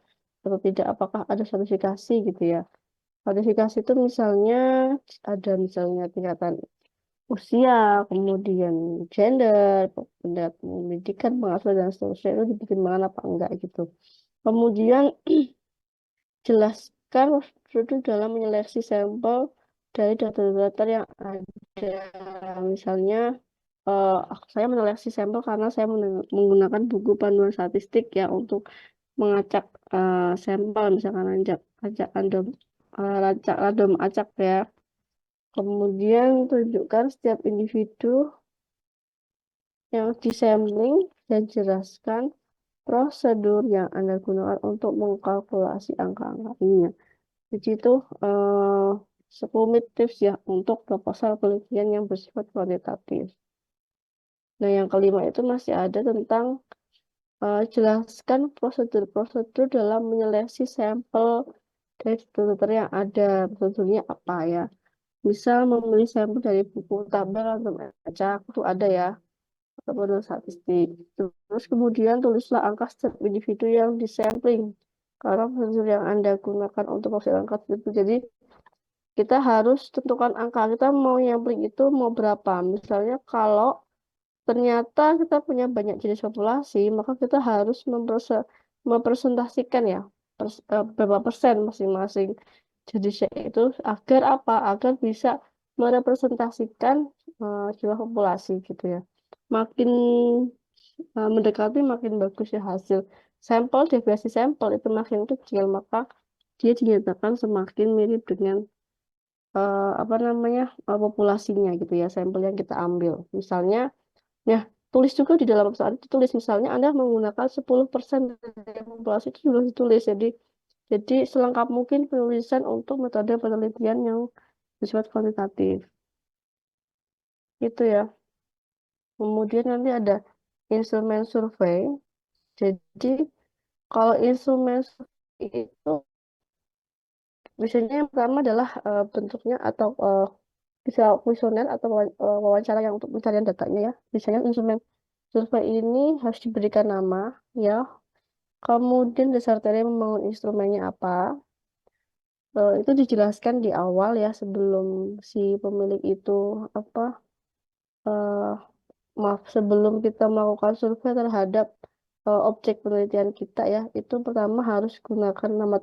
atau tidak, apakah ada sertifikasi gitu ya. Sertifikasi itu misalnya ada misalnya tingkatan usia, kemudian gender, tingkat pendidikan, pengasuhan dan seterusnya itu dipertimbangkan apa enggak gitu. Kemudian jelaskan prosedur dalam menyeleksi sampel dari data-data yang ada. Misalnya, saya menyeleksi sampel karena saya menggunakan buku panduan statistik ya untuk mengacak sampel, misalkan acak random, random acak ya. Kemudian tunjukkan setiap individu yang disampling dan jelaskan prosedur yang Anda gunakan untuk mengkalkulasi angka-angkanya. Jadi itu eh, 10 tips ya untuk proposal penelitian yang bersifat kuantitatif. Nah, yang kelima itu masih ada tentang jelaskan prosedur-prosedur dalam menyeleksi sampel dari dokter yang ada. Prosedurnya apa ya? Misal memilih sampel dari buku tabel atau acak itu ada ya, atau model statistik. Terus kemudian tulislah angka setiap individu yang disampling. Karena prosedur yang Anda gunakan untuk proses angka itu. Jadi kita harus tentukan angka kita mau sampling itu mau berapa. Misalnya kalau ternyata kita punya banyak jenis populasi, maka kita harus mempresentasikan ya berapa persen masing-masing jenisnya itu agar apa? Agar bisa merepresentasikan jumlah populasi gitu ya. Makin mendekati makin bagus ya hasil sampel, deviasi sampel itu makin kecil, maka dia dinyatakan semakin mirip dengan apa namanya populasinya gitu ya, sampel yang kita ambil. Misalnya, nah, tulis juga di dalam saat itu tulis misalnya Anda menggunakan 10% dari populasi itu juga ditulis. Jadi selengkap mungkin penulisan untuk metode penelitian yang bersifat kuantitatif. Itu ya. Kemudian nanti ada instrumen survei. Jadi kalau instrumen survei itu biasanya yang pertama adalah bentuknya atau bisa kuesioner atau wawancara yang untuk pencarian datanya ya. Misalnya instrumen survei ini harus diberikan nama ya. Kemudian dasar teori membangun instrumennya apa? Itu dijelaskan di awal ya sebelum si pemilik itu apa eh, maaf sebelum kita melakukan survei terhadap objek penelitian kita ya itu pertama harus gunakan nama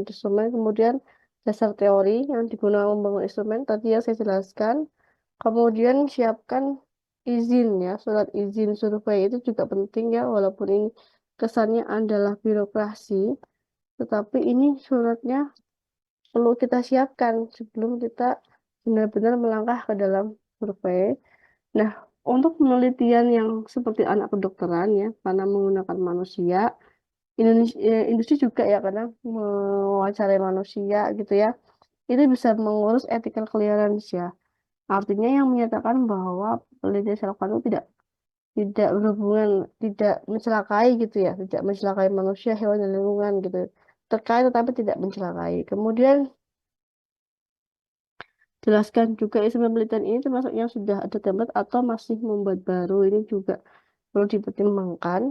instrumen kemudian dasar teori yang digunakan membangun instrumen tadi yang saya jelaskan kemudian siapkan izin ya surat izin survei itu juga penting ya walaupun ini kesannya adalah birokrasi tetapi ini suratnya perlu kita siapkan sebelum kita benar-benar melangkah ke dalam survei. Nah, untuk penelitian yang seperti anak kedokteran ya, karena menggunakan manusia, industri juga ya karena mewawancarai manusia gitu ya, itu bisa mengurus ethical clearance ya. Artinya yang menyatakan bahwa penelitian yang dilakukan itu tidak berhubungan, tidak mencelakai gitu ya, tidak mencelakai manusia, hewan dan lingkungan gitu. Terkait tetapi tidak mencelakai. Kemudian jelaskan juga isi penelitian ini termasuk yang sudah ada template atau masih membuat baru. Ini juga perlu dipertimbangkan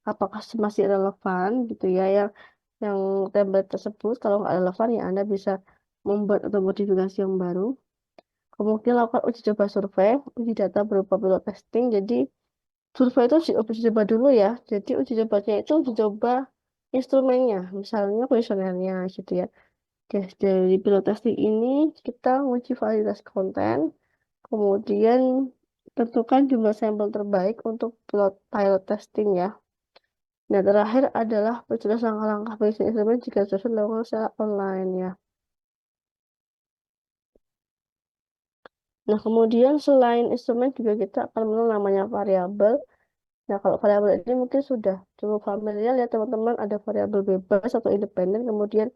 apakah masih relevan gitu ya yang template tersebut. Kalau nggak relevan ya Anda bisa membuat atau modifikasi yang baru. Kemudian lakukan uji coba survei, uji data berupa pilot testing. Jadi survei itu uji coba dulu ya. Jadi uji cobanya itu uji coba instrumennya, misalnya kuesionernya gitu ya. Oke, dari pilot testing ini kita uji validitas konten, kemudian tentukan jumlah sampel terbaik untuk pilot testing ya. Nah, terakhir adalah perjelas langkah-langkah pengisian instrumen jika sesuatu dilakukan secara online ya. Nah, kemudian selain instrumen juga kita akan mengenal namanya variabel. Nah, kalau variabel ini mungkin sudah cukup familiar ya teman-teman. Ada variabel bebas atau independen, kemudian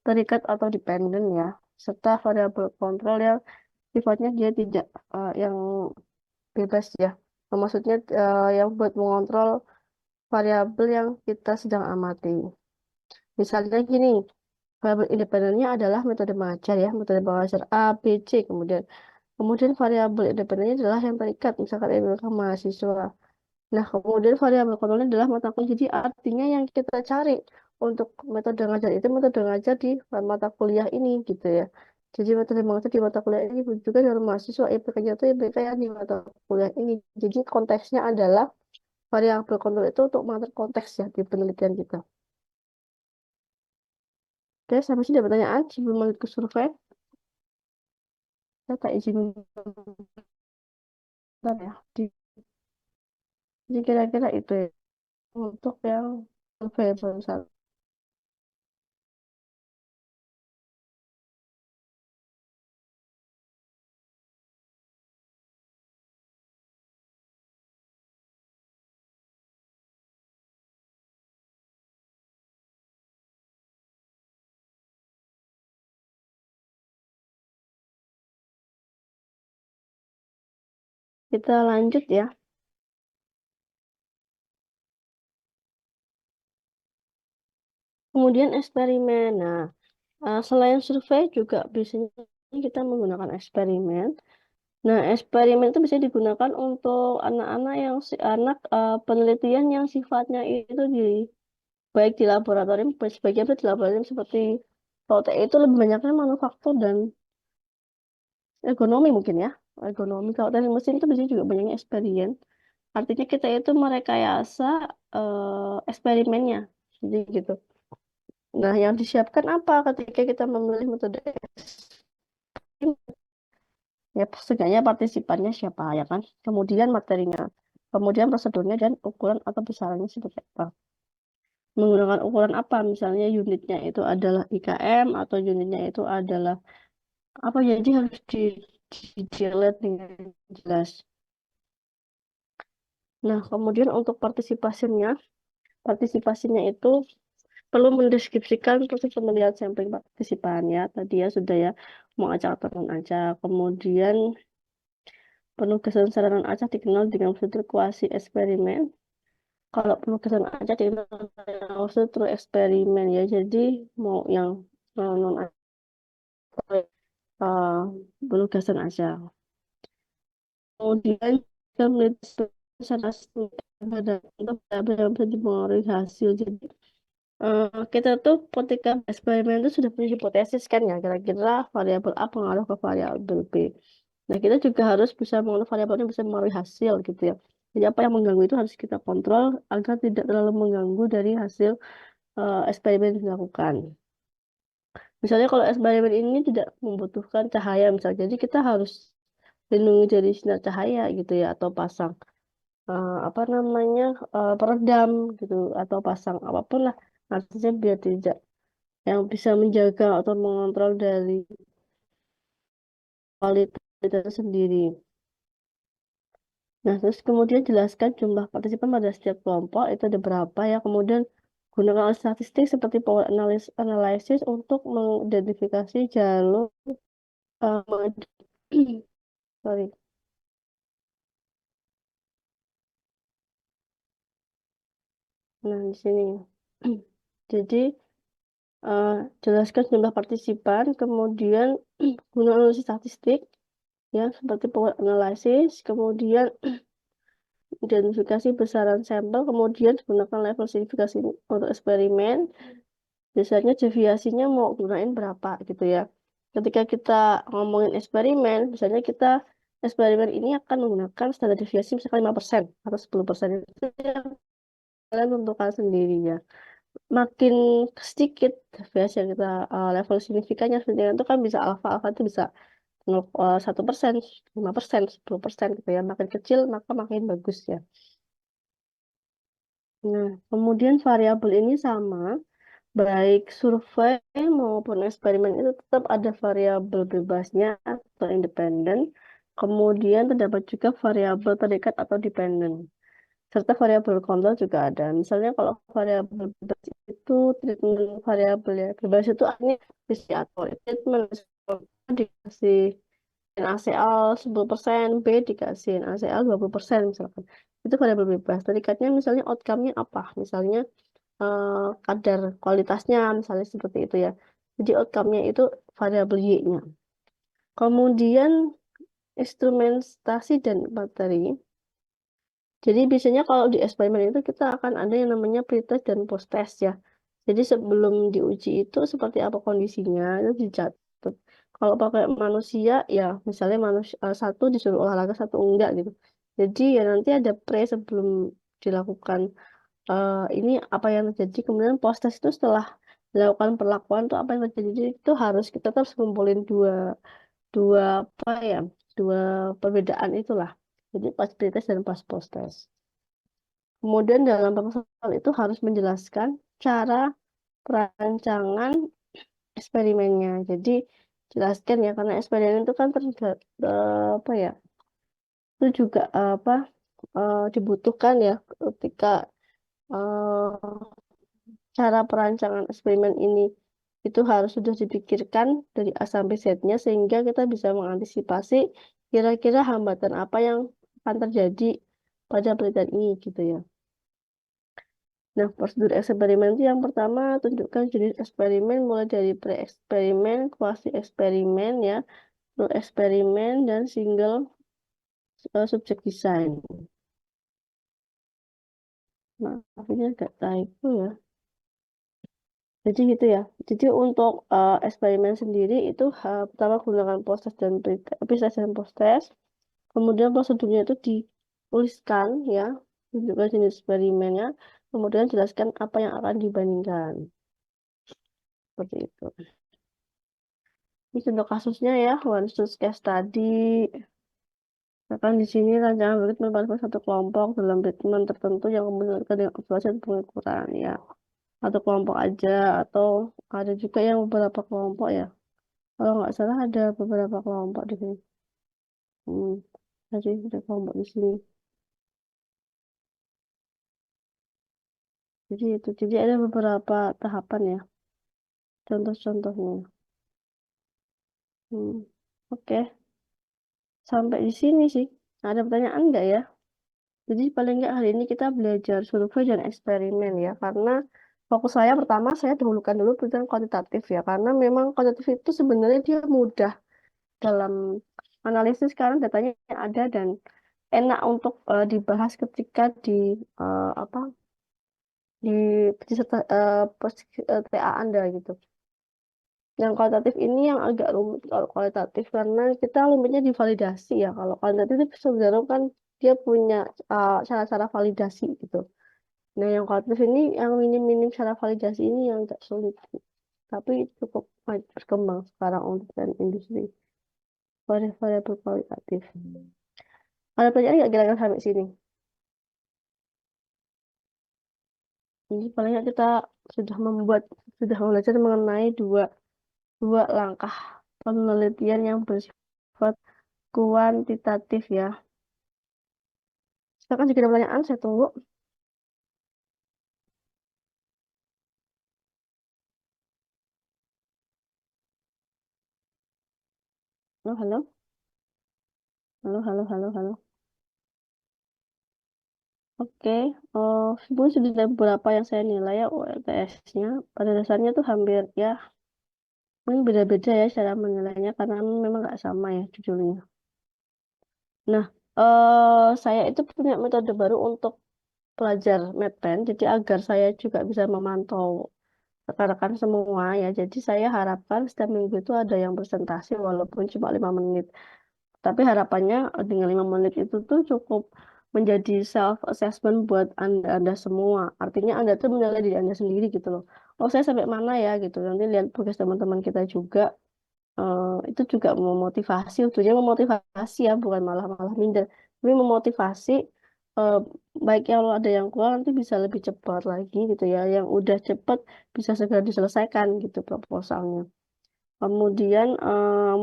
terikat atau dependen ya. Serta variabel kontrol yang sifatnya dia tidak yang bebas ya. Nah, maksudnya yang buat mengontrol variabel yang kita sedang amati. Misalnya gini, variabel independennya adalah metode mengajar ya, metode mengajar A, B, C, kemudian variabel independennya adalah yang terikat, misalkan IPK mahasiswa. Nah, kemudian variabel kontrolnya adalah mata kuliah. Jadi artinya yang kita cari untuk metode ngajar itu metode ngajar di mata kuliah ini gitu ya. Jadi metode mengajar di mata kuliah ini juga dari mahasiswa IPK-nya itu IPK yang di mata kuliah ini. Jadi konteksnya adalah variabel kontrol itu untuk mengatur konteks ya di penelitian kita. Oke, sampai sini ada pertanyaan sebelum lanjut ke survei. Saya tak izin bentar ya. Jadi kira-kira itu ya untuk yang survei barusan. Kita lanjut ya. Kemudian eksperimen. Nah, selain survei juga biasanya kita menggunakan eksperimen. Nah, eksperimen itu bisa digunakan untuk anak-anak penelitian yang sifatnya itu baik di laboratorium, sebagian di laboratorium seperti protein itu lebih banyaknya manufaktur dan ergonomi mungkin ya. Ergonomi kalau teknik mesin itu biasanya juga banyaknya eksperimen. Artinya kita itu merekayasa eksperimennya. Jadi gitu. Nah, yang disiapkan apa ketika kita memilih metode eksperimen? Ya, setidaknya partisipannya siapa ya kan? Kemudian materinya, kemudian prosedurnya dan ukuran atau besarannya seperti apa? Menggunakan ukuran apa? Misalnya unitnya itu adalah IKM atau unitnya itu adalah apa? Jadi harus dilihat dengan jelas. Nah, kemudian untuk partisipasinya itu perlu mendeskripsikan proses pemilihan sampling partisipan ya. Tadi ya sudah ya, mau acak atau non acak. Kemudian penugasan saranan acak dikenal dengan prosedur kuasi eksperimen. Kalau penugasan acak dikenal dengan prosedur eksperimen ya. Jadi mau yang non acak penugasan acak. Kemudian kita melihat secara untuk benar-benar bisa dipengaruhi hasil. Jadi kita tuh ketika eksperimen itu sudah punya hipotesis kan ya, kira-kira variabel A pengaruh ke variabel B. Nah, kita juga harus bisa mengenal variabel yang bisa mempengaruhi hasil gitu ya. Jadi apa yang mengganggu itu harus kita kontrol agar tidak terlalu mengganggu dari hasil eksperimen yang dilakukan. Misalnya kalau eksperimen ini tidak membutuhkan cahaya misalnya, jadi kita harus lindungi dari sinar cahaya gitu ya, atau pasang apa namanya peredam gitu, atau pasang apapun lah, artinya biar tidak yang bisa menjaga atau mengontrol dari kualitas itu sendiri. Nah, terus kemudian jelaskan jumlah partisipan pada setiap kelompok itu ada berapa ya. Kemudian gunakan alat statistik seperti power analysis untuk mengidentifikasi jalur eh, meng- sorry. Nah, di sini. Jadi eh, jelaskan jumlah partisipan, kemudian gunakan analisis statistik ya seperti power analysis, kemudian identifikasi besaran sampel, kemudian gunakan level signifikasi untuk eksperimen. Biasanya deviasinya mau gunain berapa gitu ya. Ketika kita ngomongin eksperimen, misalnya kita eksperimen ini akan menggunakan standar deviasi misalkan 5% atau 10%, itu yang kalian tentukan sendiri ya. Makin sedikit deviasi yang kita level signifikannya seperti itu kan bisa alfa itu bisa 1%, 5%, 10% gitu ya. Makin kecil maka makin bagus ya. Nah, kemudian variabel ini sama, baik survei maupun eksperimen itu tetap ada variabel bebasnya atau independen. Kemudian terdapat juga variabel terikat atau dependen. Serta variabel kontrol juga ada. Misalnya kalau variabel bebas itu treatment variabel ya. Bebas itu artinya bisa diatur. Treatment dikasih NaCl 10%, B dikasih NaCl 20% misalkan. Itu variabel bebas. Terikatnya misalnya outcome-nya apa? Misalnya kadar kualitasnya misalnya seperti itu ya. Jadi outcome-nya itu variabel Y-nya. Kemudian instrumentasi dan materi. Jadi biasanya kalau di eksperimen itu kita akan ada yang namanya pre-test dan post-test ya. Jadi sebelum diuji itu seperti apa kondisinya itu dicatat. Kalau pakai manusia ya misalnya manusia satu disuruh olahraga satu enggak gitu. Jadi ya nanti ada pre sebelum dilakukan ini apa yang terjadi, kemudian post-test itu setelah dilakukan perlakuan tuh apa yang terjadi. Jadi itu harus kita terus kumpulin dua dua apa ya dua perbedaan itulah, jadi pas pretest dan pas post-test. Kemudian dalam proposal itu harus menjelaskan cara perancangan eksperimennya. Jadi jelaskan ya karena eksperimen itu kan apa ya itu juga dibutuhkan ya ketika eh, cara perancangan eksperimen ini itu harus sudah dipikirkan dari A sampai Z-nya sehingga kita bisa mengantisipasi kira-kira hambatan apa yang akan terjadi pada penelitian ini gitu ya. Nah, prosedur eksperimen itu yang pertama, tunjukkan jenis eksperimen mulai dari pre-eksperimen, kuasi-eksperimen, ya, full eksperimen, dan single subject design. Maaf, ini agak typo ya. Jadi gitu ya. Jadi untuk eksperimen sendiri itu pertama gunakan post-test dan pre-test dan post-test. Kemudian prosedurnya itu dituliskan ya, tunjukkan jenis eksperimennya. Kemudian jelaskan apa yang akan dibandingkan. Seperti itu. Ini contoh kasusnya ya, one source case study. Misalkan di sini rancangan berikut merupakan satu kelompok dalam treatment tertentu yang kemudian dengan observasi dan pengukuran ya. Satu kelompok aja atau ada juga yang beberapa kelompok ya. Kalau nggak salah ada beberapa kelompok di sini. Hmm, jadi ada kelompok di sini. Jadi ada beberapa tahapan ya. Contoh-contohnya. Hmm, oke. Sampai di sini sih. Ada pertanyaan nggak ya? Jadi paling nggak hari ini kita belajar survei dan eksperimen ya. Karena fokus saya pertama saya dahulukan dulu tentang kuantitatif ya. Karena memang kuantitatif itu sebenarnya dia mudah dalam analisis karena datanya ada dan enak untuk dibahas ketika di apa di TA Anda gitu. Yang kualitatif ini yang agak rumit kalau kualitatif karena kita limitnya di validasi ya. Kalau kuantitatif sebenarnya kan dia punya cara-cara validasi gitu. Nah, yang kualitatif ini yang minim-minim cara validasi ini yang agak sulit. Tapi cukup berkembang sekarang untuk dan industri variabel kualitatif. Ada pertanyaan nggak kira-kira sampai sini? Jadi paling nggak kita sudah sudah belajar mengenai dua dua langkah penelitian yang bersifat kuantitatif ya. Silakan jika ada pertanyaan, saya tunggu. Halo, halo, halo, halo, halo, halo. Oke, sebenarnya sudah ada beberapa yang saya nilai ya ULTS-nya. Pada dasarnya tuh hampir ya, ini beda-beda ya cara menilainya karena memang nggak sama ya judulnya. Nah, saya itu punya metode baru untuk pelajar Medpen, jadi agar saya juga bisa memantau rekan-rekan semua ya. Jadi saya harapkan setiap minggu itu ada yang presentasi walaupun cuma 5 menit. Tapi harapannya dengan 5 menit itu tuh cukup menjadi self assessment buat anda semua. Artinya anda tuh menilai diri anda sendiri gitu loh. Oh saya sampai mana ya gitu. Nanti lihat progres teman-teman kita juga. Itu juga memotivasi. Ujungnya memotivasi ya, bukan malah malah minder. Tapi memotivasi eh, baik yang ada yang kurang nanti bisa lebih cepat lagi gitu ya. Yang udah cepat bisa segera diselesaikan gitu proposalnya. Kemudian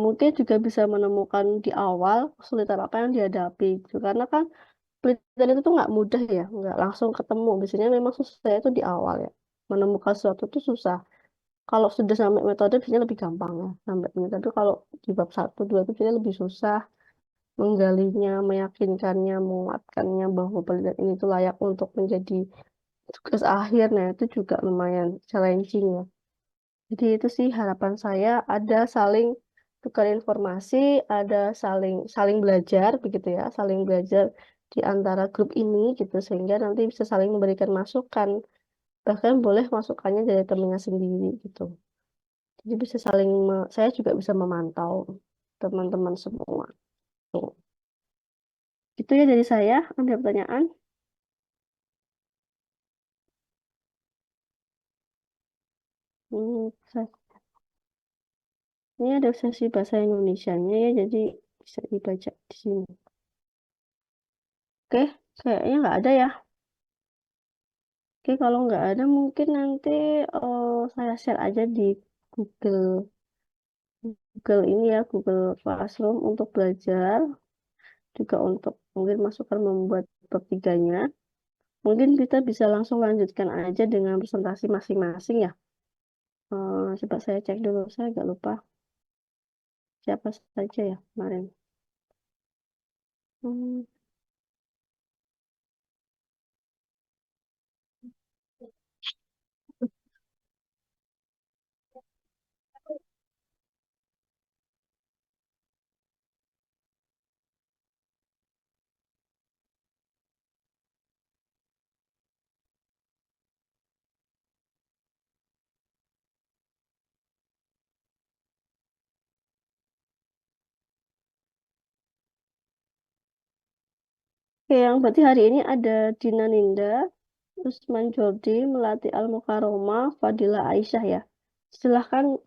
mungkin juga bisa menemukan di awal kesulitan apa yang dihadapi gitu. Karena kan penelitian itu tuh nggak mudah ya, nggak langsung ketemu. Biasanya memang susah itu di awal ya. Menemukan sesuatu itu susah. Kalau sudah sampai metode biasanya lebih gampang ya sampai ini. Tapi kalau di bab 1, 2 itu biasanya lebih susah menggalinya, meyakinkannya, menguatkannya bahwa penelitian ini tuh layak untuk menjadi tugas akhir. Nah, itu juga lumayan challenging ya. Jadi itu sih harapan saya ada saling tukar informasi, ada saling saling belajar begitu ya, saling belajar di antara grup ini gitu sehingga nanti bisa saling memberikan masukan. Bahkan boleh masukannya dari temennya sendiri gitu. Jadi bisa saya juga bisa memantau teman-teman semua. Tuh. Itu ya dari saya. Ada pertanyaan? Hmm, ini ada sesi bahasa Indonesianya ya, jadi bisa dibaca di sini. Oke, kayaknya nggak ada ya. Oke, kalau nggak ada mungkin nanti saya share aja di Google Google ini ya, Google Classroom untuk belajar, juga untuk mungkin masukan membuat bab 3-nya. Mungkin kita bisa langsung lanjutkan aja dengan presentasi masing-masing ya. Coba saya cek dulu, saya agak lupa siapa saja ya kemarin. Hmm, Oke, yang berarti hari ini ada Dina Ninda, Usman Jordi, Melati Al-Mukarromah, Fadila Aisyah ya. Silahkan,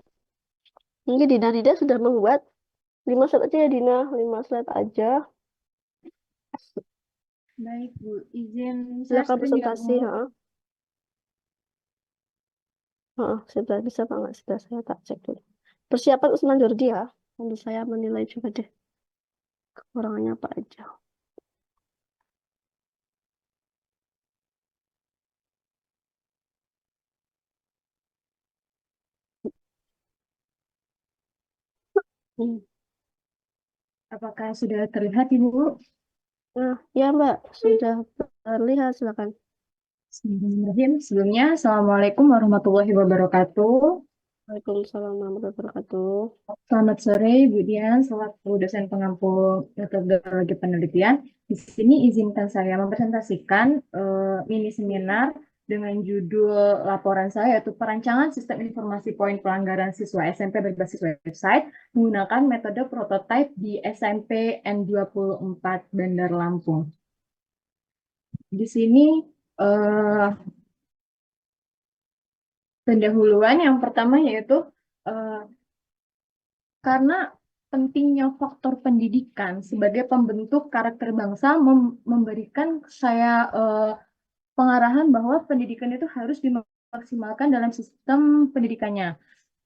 mungkin Dina Ninda sudah membuat 5 slide aja ya Dina, 5 slide aja. Baik, Bu. Izin share Silakan screen ya, Bu. presentasi. Ha. Sudah bisa banget, sudah saya tak cek dulu. Persiapan Usman Jordi ya, untuk saya menilai juga deh kekurangannya apa aja. Hmm. Apakah sudah terlihat, Ibu? Nah, ya Mbak, sudah terlihat, silakan. Bismillahirrahmanirrahim. Sebelumnya, Assalamualaikum warahmatullahi wabarakatuh. Waalaikumsalam warahmatullahi wabarakatuh. Selamat sore, Bu Dian, selaku dosen pengampu metodologi penelitian. Di sini izinkan saya mempresentasikan mini seminar dengan judul laporan saya, yaitu perancangan sistem informasi poin pelanggaran siswa SMP berbasis website menggunakan metode prototype di SMP N24 Bandar Lampung. Di sini eh, pendahuluan yang pertama yaitu eh, karena pentingnya faktor pendidikan sebagai pembentuk karakter bangsa memberikan saya pengarahan bahwa pendidikan itu harus dimaksimalkan dalam sistem pendidikannya.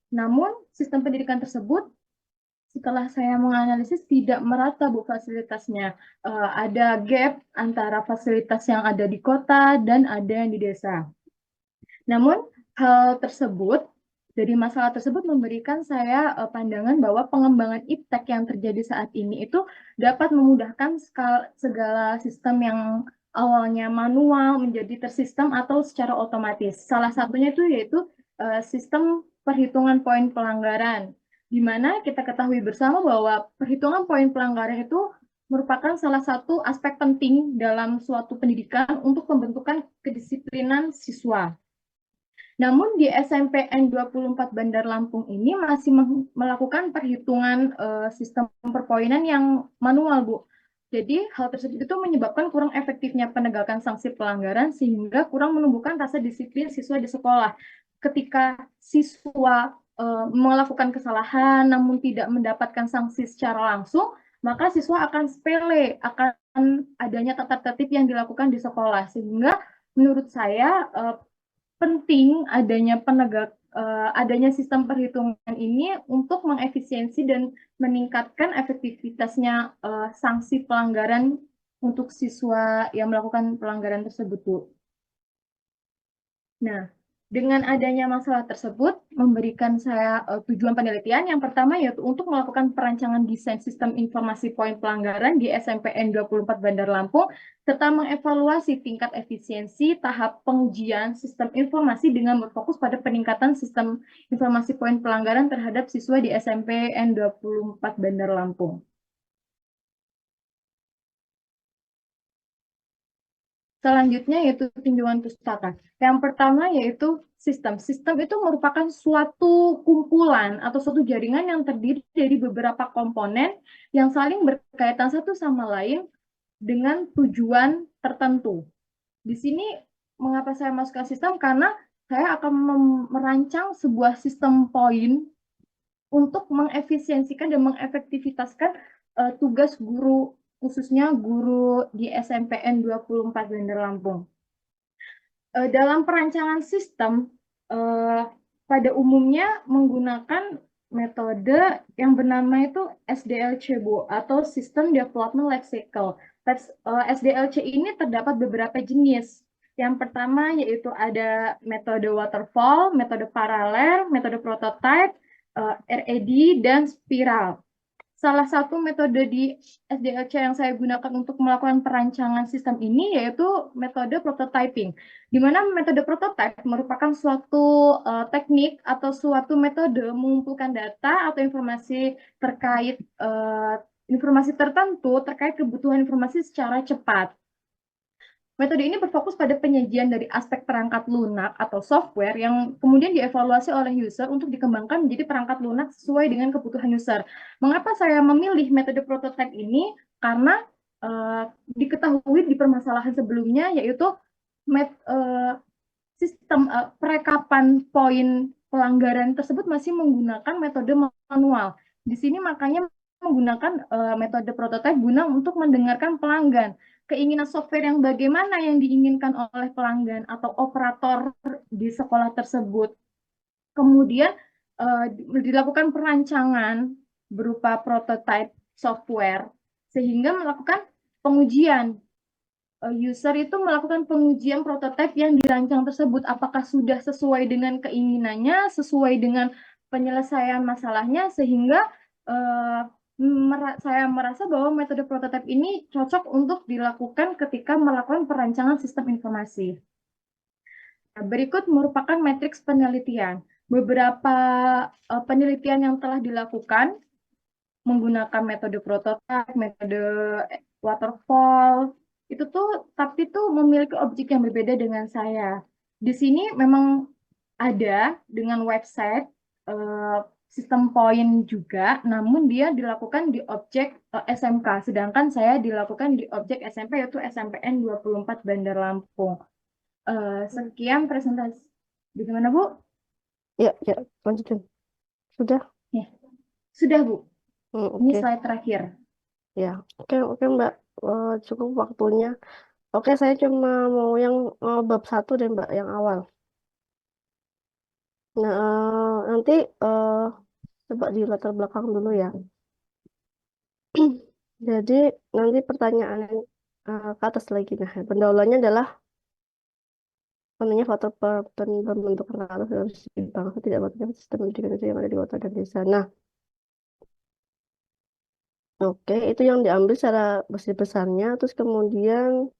Namun, sistem pendidikan tersebut setelah saya menganalisis tidak merata, Bu, fasilitasnya. Ada gap antara fasilitas yang ada di kota dan ada yang di desa. Namun, hal tersebut, dari masalah tersebut memberikan saya pandangan bahwa pengembangan iptek yang terjadi saat ini itu dapat memudahkan segala sistem yang awalnya manual menjadi tersistem atau secara otomatis. Salah satunya itu yaitu sistem perhitungan poin pelanggaran, di mana kita ketahui bersama bahwa perhitungan poin pelanggaran itu merupakan salah satu aspek penting dalam suatu pendidikan untuk pembentukan kedisiplinan siswa. Namun di SMPN 24 Bandar Lampung ini masih melakukan perhitungan sistem perpoinan yang manual, Bu. Jadi hal tersebut itu menyebabkan kurang efektifnya penegakan sanksi pelanggaran sehingga kurang menumbuhkan rasa disiplin siswa di sekolah. Ketika siswa melakukan kesalahan namun tidak mendapatkan sanksi secara langsung, maka siswa akan sepele akan adanya tata tertib yang dilakukan di sekolah. Sehingga menurut saya penting adanya sistem perhitungan ini untuk mengefisiensi dan meningkatkan efektivitasnya sanksi pelanggaran untuk siswa yang melakukan pelanggaran tersebut, Bu. Nah, dengan adanya masalah tersebut, memberikan saya tujuan penelitian. Yang pertama yaitu untuk melakukan perancangan desain sistem informasi poin pelanggaran di SMPN 24 Bandar Lampung, serta mengevaluasi tingkat efisiensi tahap pengujian sistem informasi dengan berfokus pada peningkatan sistem informasi poin pelanggaran terhadap siswa di SMPN 24 Bandar Lampung. Selanjutnya yaitu tinjauan pustaka. Yang pertama yaitu sistem. Sistem itu merupakan suatu kumpulan atau suatu jaringan yang terdiri dari beberapa komponen yang saling berkaitan satu sama lain dengan tujuan tertentu. Di sini mengapa saya masukkan sistem? Karena saya akan merancang sebuah sistem poin untuk mengefisiensikan dan mengefektivitaskan tugas guru, khususnya guru di SMPN 24 Bandar Lampung. Dalam perancangan sistem, pada umumnya menggunakan metode yang bernama itu SDLC, Bu, atau System Development Life Cycle. SDLC ini terdapat beberapa jenis. Yang pertama yaitu ada metode waterfall, metode paralel, metode prototype, RAD, dan spiral. Salah satu metode di SDLC yang saya gunakan untuk melakukan perancangan sistem ini yaitu metode prototyping, di mana metode prototype merupakan suatu teknik atau suatu metode mengumpulkan data atau informasi terkait informasi tertentu terkait kebutuhan informasi secara cepat. Metode ini berfokus pada penyajian dari aspek perangkat lunak atau software yang kemudian dievaluasi oleh user untuk dikembangkan menjadi perangkat lunak sesuai dengan kebutuhan user. Mengapa saya memilih metode prototype ini? Karena eh, diketahui di permasalahan sebelumnya, yaitu met, eh, sistem perekapan poin pelanggaran tersebut masih menggunakan metode manual. Di sini makanya menggunakan metode prototipe guna untuk mendengarkan pelanggan. Keinginan software yang bagaimana yang diinginkan oleh pelanggan atau operator di sekolah tersebut. Kemudian dilakukan perancangan berupa prototipe software sehingga melakukan pengujian. User itu melakukan pengujian prototipe yang dirancang tersebut apakah sudah sesuai dengan keinginannya, sesuai dengan penyelesaian masalahnya, sehingga uh, saya merasa bahwa metode prototipe ini cocok untuk dilakukan ketika melakukan perancangan sistem informasi. Nah, berikut merupakan matriks penelitian. Beberapa penelitian yang telah dilakukan menggunakan metode prototipe, metode waterfall, itu tuh tapi tuh memiliki objek yang berbeda dengan saya. Di sini memang ada dengan website sistem poin juga, namun dia dilakukan di objek SMK, sedangkan saya dilakukan di objek SMP yaitu SMPN 24 Bandar Lampung. Sekian presentasi. Bagaimana, Bu? Ya, ya, lanjutin. Sudah? Ya. Sudah, Bu. Ini Oke. slide terakhir. Ya, oke Mbak. Cukup waktunya. Oke, saya cuma mau yang bab 1 deh Mbak, yang awal. Nah, nanti coba di latar belakang dulu ya. Jadi nanti pertanyaan ke atas lagi. Nah, pendahuluannya adalah faktor pembentukan karakter dari bangsa tidak berarti sistem pendidikan itu yang ada di kota dan desa. Nah, oke, itu yang diambil secara besar-besarnya. Terus kemudian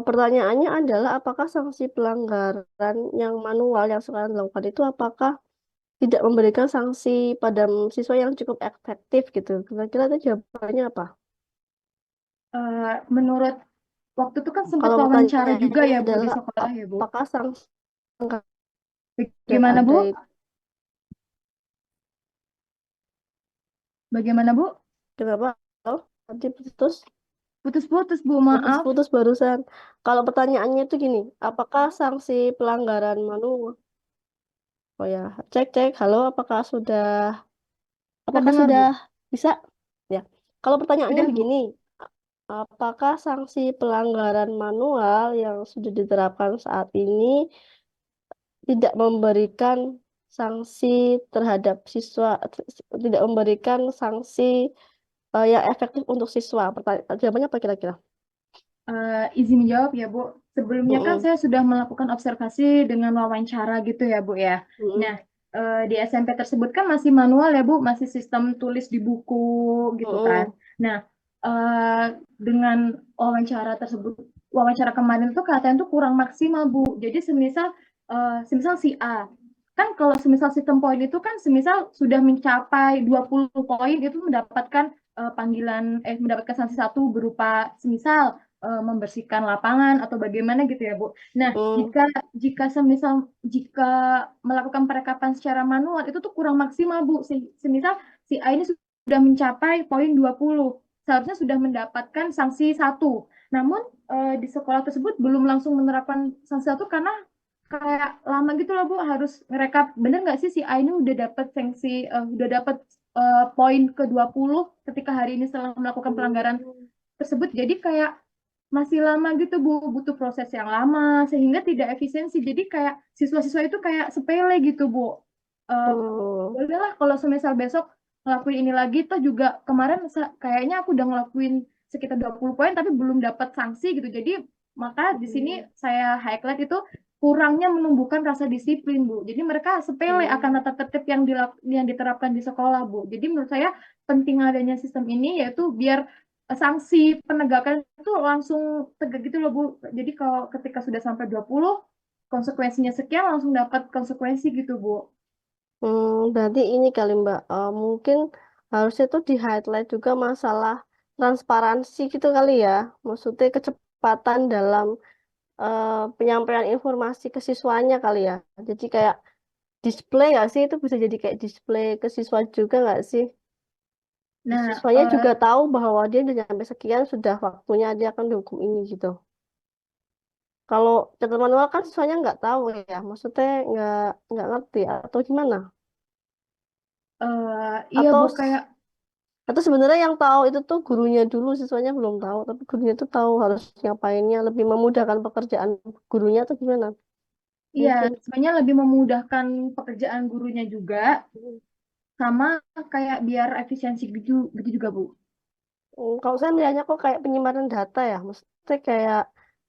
pertanyaannya adalah apakah sanksi pelanggaran yang manual yang sekarang dilakukan itu apakah tidak memberikan sanksi pada siswa yang cukup efektif gitu. Kira-kira itu jawabannya apa? Menurut waktu itu kan sempat Kalau wawancara juga pertanyaannya ya Bu di adalah sekolah ya Bu. apakah sanksi yang Bagaimana ada Bu? itu Bagaimana Bu? kenapa? Oh, nanti putus Putus-putus Bu, maaf. putus barusan. Kalau pertanyaannya itu gini, apakah sanksi pelanggaran manual? Oh ya, cek cek. Halo, apakah Terdengar sudah Bu? bisa? Ya. Kalau pertanyaannya Sudah Bu. begini, apakah sanksi pelanggaran manual yang sudah diterapkan saat ini tidak memberikan sanksi terhadap siswa, tidak memberikan sanksi yang efektif untuk siswa? Jawabannya apa kira-kira? Izin menjawab ya Bu. Sebelumnya kan Mm-mm. saya sudah melakukan observasi dengan wawancara gitu ya Bu ya. Mm-mm. Nah, di SMP tersebut kan masih manual ya Bu, masih sistem tulis di buku gitu kan. Mm-mm. Nah, eh, dengan wawancara tersebut, wawancara kemarin tuh katanya tuh kurang maksimal Bu. Jadi semisal si A, kan kalau semisal sistem poin itu kan semisal sudah mencapai 20 poin itu mendapatkan mendapatkan sanksi satu berupa semisal membersihkan lapangan atau bagaimana gitu ya Bu. Nah, Mm. jika jika melakukan perekapan secara manual itu tuh kurang maksimal Bu. Semisal si A ini sudah mencapai poin 20, seharusnya sudah mendapatkan sanksi satu. Namun di sekolah tersebut belum langsung menerapkan sanksi satu karena kayak lama gitu loh Bu, harus ngerekap bener nggak sih si A ini udah dapat sanksi, udah dapat poin ke 20 ketika hari ini setelah melakukan pelanggaran tersebut. Jadi kayak masih lama gitu Bu, butuh proses yang lama sehingga tidak efisiensi. Jadi kayak siswa-siswa itu kayak sepele gitu Bu. Eh Mm. Ya udahlah kalau semisal besok ngelakuin ini lagi, toh juga kemarin kayaknya aku udah ngelakuin sekitar 20 poin tapi belum dapat sanksi gitu. Jadi maka di sini saya highlight itu kurangnya menumbuhkan rasa disiplin Bu. Jadi mereka sepele akan Mm. tata tertib yang diterapkan di sekolah Bu. Jadi menurut saya penting adanya sistem ini yaitu biar sanksi penegakan itu langsung tegak gitu loh Bu. Jadi kalau ketika sudah sampai 20 konsekuensinya sekian langsung dapat konsekuensi gitu Bu. Berarti ini kali Mbak, mungkin harusnya tuh di highlight juga masalah transparansi gitu kali ya. Maksudnya kecepatan dalam eh, penyampaian informasi ke siswanya kali ya. Jadi kayak display nggak sih? Itu bisa jadi kayak display ke siswa juga nggak sih? Nah, Siswanya juga tahu bahwa dia udah sampai sekian sudah waktunya dia akan dihukum ini gitu. Kalau catatan manual kan siswanya nggak tahu ya, maksudnya nggak ngerti atau gimana? iya Atau Bu, kayak atau sebenarnya yang tahu itu tuh gurunya dulu, siswanya belum tahu, tapi gurunya tuh tahu harus ngapainnya, lebih memudahkan pekerjaan gurunya atau gimana? iya Mungkin. sebenarnya lebih memudahkan pekerjaan gurunya juga, sama kayak biar efisiensi gitu, gitu juga Bu. Kalau saya melihatnya kok kayak penyimpanan data ya, maksudnya kayak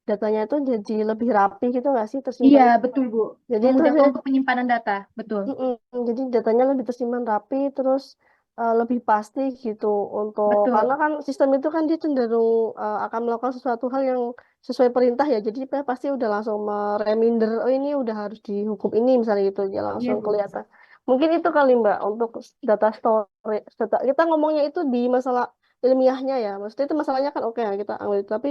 datanya itu jadi lebih rapi gitu nggak sih Iya, tersimpannya? betul Bu. Jadi itu Memudahkan untuk penyimpanan data, betul. jadi datanya lebih tersimpan rapi, terus lebih pasti gitu untuk karena Betul, kan sistem itu kan dia cenderung akan melakukan sesuatu hal yang sesuai perintah ya. Jadi dia pasti udah langsung mereminder, oh ini udah harus dihukum ini misalnya gitu, dia iya langsung Bu. kelihatan. Mungkin itu kali Mbak untuk data storage. Kita ngomongnya itu di masalah ilmiahnya ya. Maksudnya itu masalahnya kan oke ya kita ambil itu, tapi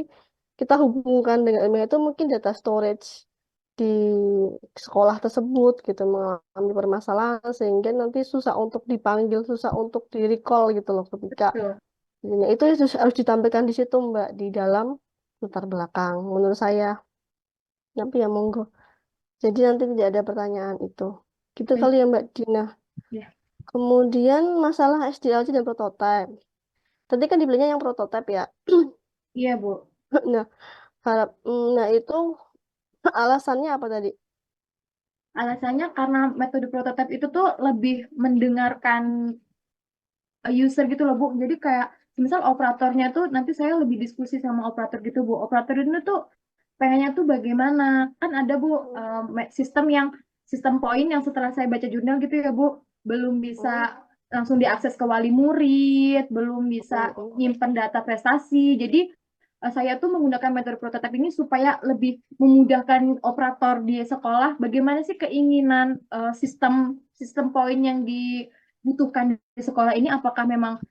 kita hubungkan dengan ilmiah itu mungkin data storage di sekolah tersebut gitu mengalami permasalahan sehingga nanti susah untuk dipanggil, susah untuk di recall gitu loh ketika Betul. nah, itu harus ditampilkan di situ Mbak di dalam latar belakang menurut saya. Tapi ya monggo. Jadi nanti tidak ada pertanyaan itu. Gitu Baik. kali ya Mbak Dina. Ya. Kemudian masalah SDLC dan prototype. Tadi kan dibelinya yang prototype ya. Iya Bu. Nah, nah itu alasannya apa tadi? Alasannya karena metode prototipe itu tuh lebih mendengarkan user gitu loh Bu. Jadi kayak misal operatornya tuh nanti saya lebih diskusi sama operator gitu Bu. Operator itu tuh pengennya tuh bagaimana? Kan ada Bu sistem yang sistem poin yang setelah saya baca jurnal gitu ya Bu, belum bisa Hmm, langsung diakses ke wali murid, belum bisa hmm, hmm. nyimpen data prestasi. Jadi saya tuh menggunakan metode prototipe ini supaya lebih memudahkan operator di sekolah bagaimana sih keinginan sistem sistem poin yang dibutuhkan di sekolah ini, apakah memang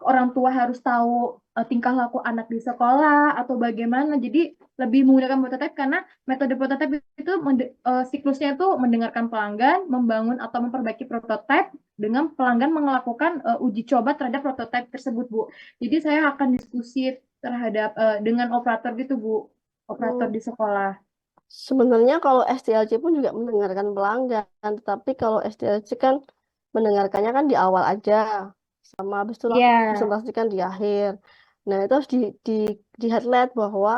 orang tua harus tahu tingkah laku anak di sekolah atau bagaimana. Jadi lebih menggunakan prototipe karena metode prototipe itu siklusnya itu mendengarkan pelanggan, membangun atau memperbaiki prototipe dengan pelanggan melakukan uji coba terhadap prototipe tersebut, Bu. Jadi saya akan diskusi terhadap dengan operator gitu, Bu. Operator Hmm. di sekolah. Sebenarnya kalau SDLC pun juga mendengarkan pelanggan, tetapi kalau SDLC kan mendengarkannya kan di awal aja, sama habis itu Iya, langsung presentasikan di akhir. Nah itu harus di, di highlight bahwa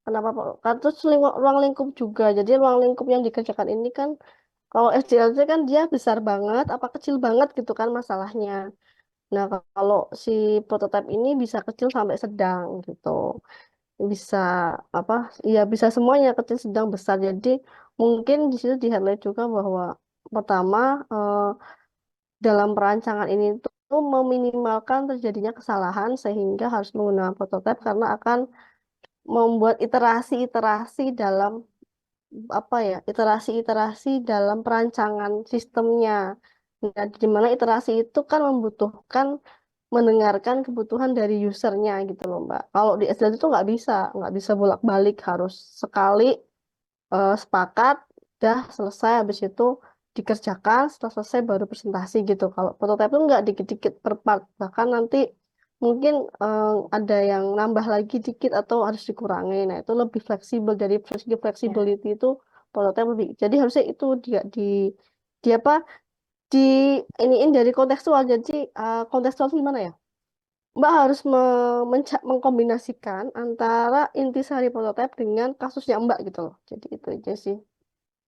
kenapa kan terus ruang lingkup juga. Jadi ruang lingkup yang dikerjakan ini kan kalau SDLC kan dia besar banget, apa kecil banget gitu kan masalahnya. Nah kalau si prototipe ini bisa kecil sampai sedang gitu bisa apa ya bisa semuanya kecil sedang besar jadi mungkin di situ di highlight juga bahwa pertama dalam perancangan ini tuh meminimalkan terjadinya kesalahan sehingga harus menggunakan prototipe karena akan membuat iterasi-iterasi dalam apa ya iterasi-iterasi dalam perancangan sistemnya. Nah, di mana iterasi itu kan membutuhkan mendengarkan kebutuhan dari usernya gitu loh Mbak. Kalau di SDL itu nggak bisa bolak-balik harus sekali sepakat, dah selesai habis itu dikerjakan, setelah selesai baru presentasi gitu. Kalau prototipe itu nggak dikit-dikit per part, bahkan nanti mungkin ada yang nambah lagi dikit atau harus dikurangi. Nah itu lebih fleksibel dari segi ya. flexibility itu prototipe lebih. Jadi harusnya itu dia di apa di iniin dari kontekstual. Jadi kontekstual itu gimana ya? Mbak harus mengkombinasikan antara intisari prototipe dengan kasusnya Mbak gitu loh. Jadi itu aja sih.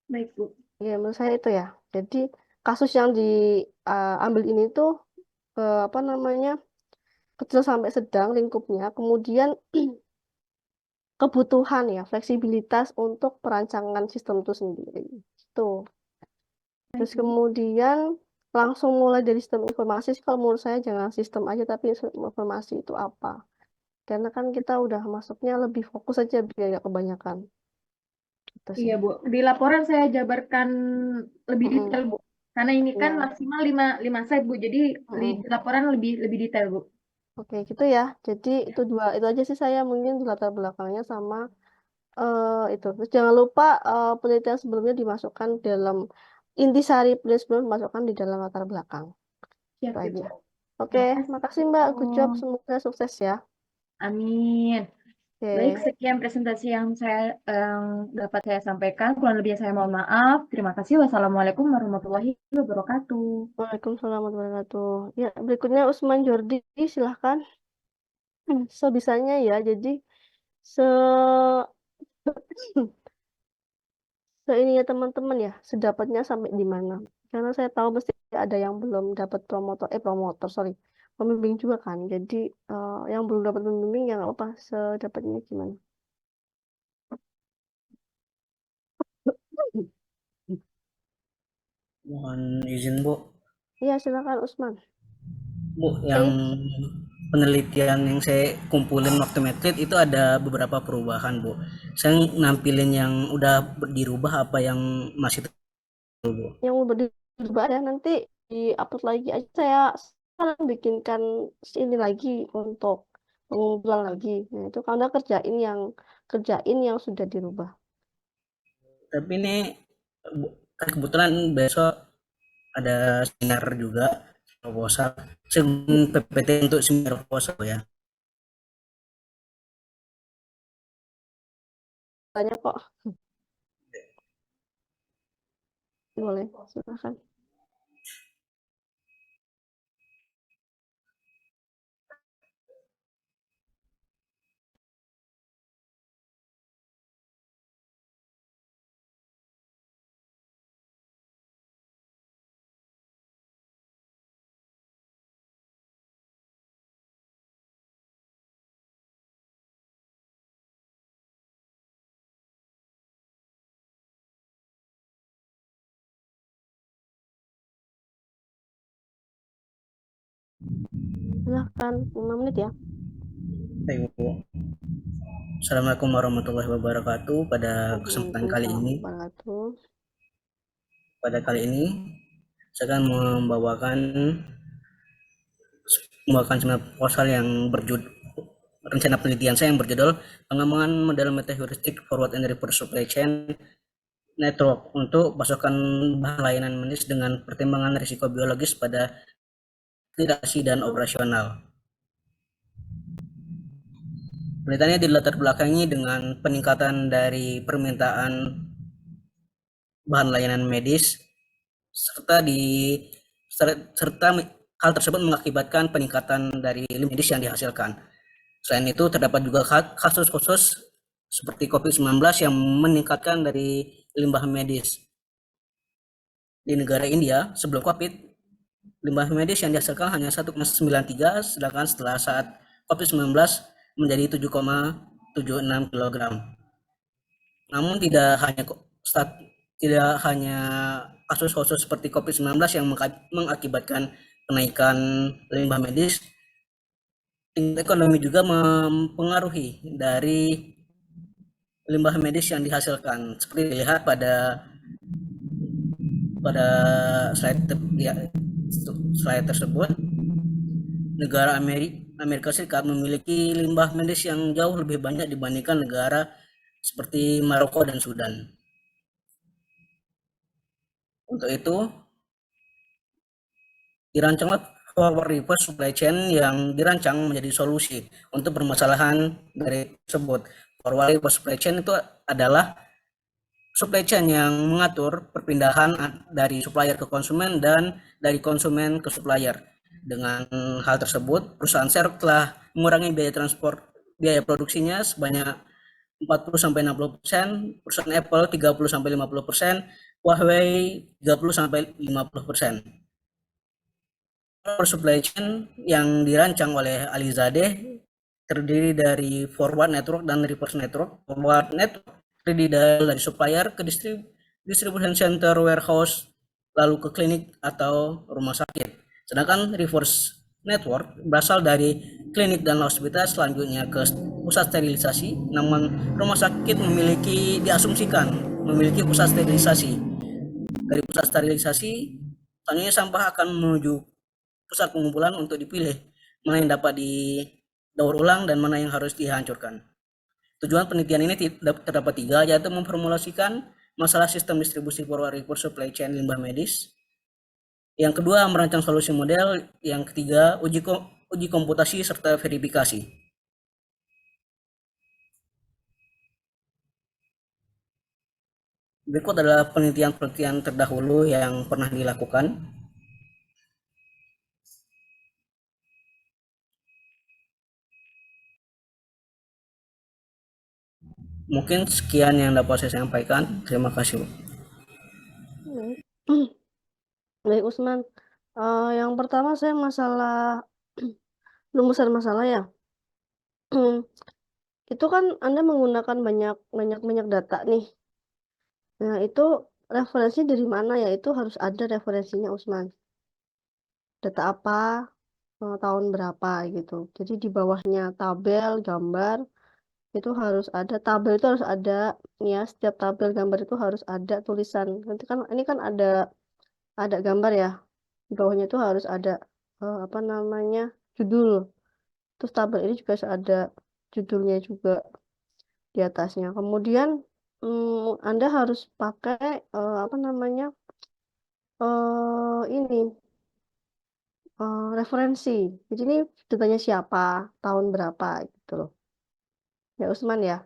Baik, Bu. Ya, menurut saya itu ya. Jadi kasus yang diambil ini tuh apa namanya kecil sampai sedang lingkupnya. Kemudian kebutuhan ya fleksibilitas untuk perancangan sistem itu sendiri. Itu. Baik, Terus Bu. kemudian langsung mulai dari sistem informasi sih kalau menurut saya jangan sistem aja tapi sistem informasi itu apa. Karena kan kita udah masuknya lebih fokus aja biar nggak kebanyakan. Itu Iya, sih. Bu. Di laporan saya jabarkan lebih Mm-mm. detail, Bu. Karena ini kan Ya. maksimal lima slide, Bu. Jadi Mm-mm. di laporan lebih lebih detail, Bu. Oke, gitu ya. Jadi itu aja sih saya mungkin di latar belakangnya sama itu. Terus jangan lupa penelitian sebelumnya dimasukkan dalam intisari penelitian sebelumnya dimasukkan di dalam latar belakang. Itu Siap, aja. Bu. Oke, makasih Mbak. Good job. Oh, Semoga sukses ya. amin. Baik, Oke. sekian presentasi yang dapat saya sampaikan. Kurang lebihnya saya mohon maaf. Terima kasih. Wassalamualaikum warahmatullahi wabarakatuh. Waalaikumsalam warahmatullahi wabarakatuh. Ya, berikutnya Usman Jordi, silahkan. Sebisanya ya, jadi se seininya teman-teman ya, sedapatnya sampai di mana. Karena saya tahu pasti ada yang belum dapat promotor, sorry, pembimbing juga kan. Jadi yang belum dapat pembimbing ya nggak apa-apa, sedapatnya gimana. Mohon izin Bu, Iya, silakan Usman. yang Oke, penelitian yang saya kumpulin waktu metrit itu ada beberapa perubahan Bu. Saya nampilin yang udah dirubah apa yang masih terus Bu. yang mau berubah ya nanti di-upload lagi aja. Saya sekarang bikinkan ini lagi untuk pengumpulan lagi. Nah, itu karena kerjain yang sudah dirubah. Tapi ini kan kebetulan besok ada seminar juga proposal, PPT untuk seminar proposal ya. Tanya kok, boleh, silakan. Silakan, 5 menit ya. Baik Bu. Assalamualaikum warahmatullahi wabarakatuh. Kesempatan kali Waalaikumsalam ini, warahmatullahi pada kali ini saya akan membawakan sebuah proposal yang berjudul rencana penelitian saya yang berjudul pengembangan model metaheuristik forward and reverse supply chain network untuk pasokan bahan layanan medis dengan pertimbangan risiko biologis pada akreditasi dan operasional. Penelitiannya dilatar belakangi dengan peningkatan dari permintaan bahan layanan medis serta hal tersebut mengakibatkan peningkatan dari medis yang dihasilkan. Selain itu terdapat juga kasus khusus seperti COVID-19 yang meningkatkan dari limbah medis. Di negara India sebelum COVID, limbah medis yang dihasilkan hanya 1,93, sedangkan setelah saat COVID-19 menjadi 7,76 kg. Namun tidak hanya kasus-kasus seperti COVID-19 yang mengakibatkan kenaikan limbah medis, tingkat ekonomi juga mempengaruhi dari limbah medis yang dihasilkan. Seperti dilihat pada slide tersebut, negara Amerika Serikat memiliki limbah medis yang jauh lebih banyak dibandingkan negara seperti Maroko dan Sudan. Untuk itu, dirancanglah forward reverse supply chain yang dirancang menjadi solusi untuk permasalahan dari tersebut. Forward reverse supply chain itu adalah supply chain yang mengatur perpindahan dari supplier ke konsumen dan dari konsumen ke supplier. Dengan hal tersebut, perusahaan Xerox telah mengurangi biaya produksinya sebanyak 40-60%, perusahaan Apple 30-50%, Huawei 30-50%. Supply chain yang dirancang oleh Alizadeh terdiri dari forward network dan reverse network. Forward network terdiri dari supplier ke distribution center, warehouse, lalu ke klinik atau rumah sakit. Sedangkan reverse network berasal dari klinik dan hospital, selanjutnya ke pusat sterilisasi. Namun rumah sakit diasumsikan memiliki pusat sterilisasi. Dari pusat sterilisasi, selanjutnya sampah akan menuju pusat pengumpulan untuk dipilih mana yang dapat didaur ulang dan mana yang harus dihancurkan. Tujuan penelitian ini terdapat 3, yaitu memformulasikan masalah sistem distribusi forward reverse supply chain limbah medis Yang kedua, merancang solusi model. Yang ketiga, uji komputasi serta verifikasi. Berikut adalah penelitian-penelitian terdahulu yang pernah dilakukan. Mungkin sekian yang dapat saya sampaikan. Terima kasih. Baik. Baik, Usman. Yang pertama saya masalah rumusan masalah ya. Itu kan Anda menggunakan banyak data nih. Nah, itu referensi dari mana ya? Itu harus ada referensinya, Usman. Data apa, tahun berapa gitu. Jadi di bawahnya tabel, gambar, itu harus ada. Tabel itu harus ada, ya. Setiap tabel gambar itu harus ada tulisan. Nanti kan ini kan ada gambar ya. Di bawahnya itu harus ada apa namanya, judul. Terus tabel ini juga harus ada judulnya juga di atasnya. Kemudian Anda harus pakai apa namanya, ini referensi. Jadi ini datanya siapa, tahun berapa gitu loh. Ya Usman ya.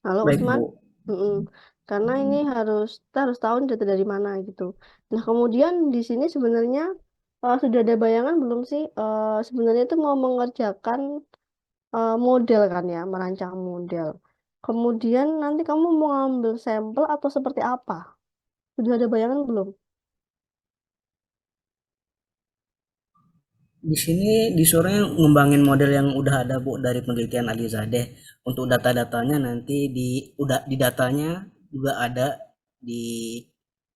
Halo Baik, Usman. Bu. Karena ini kita harus tahu ini data dari mana gitu. Nah kemudian di sini sebenarnya sudah ada bayangan belum sih? Sebenarnya itu mau mengerjakan model kan ya, merancang model. Kemudian nanti kamu mau ngambil sampel atau seperti apa? Sudah ada bayangan belum? Di sini disuruhnya ngembangin model yang udah ada, Bu, dari penelitian Alizadeh. Untuk data-datanya nanti di datanya juga ada di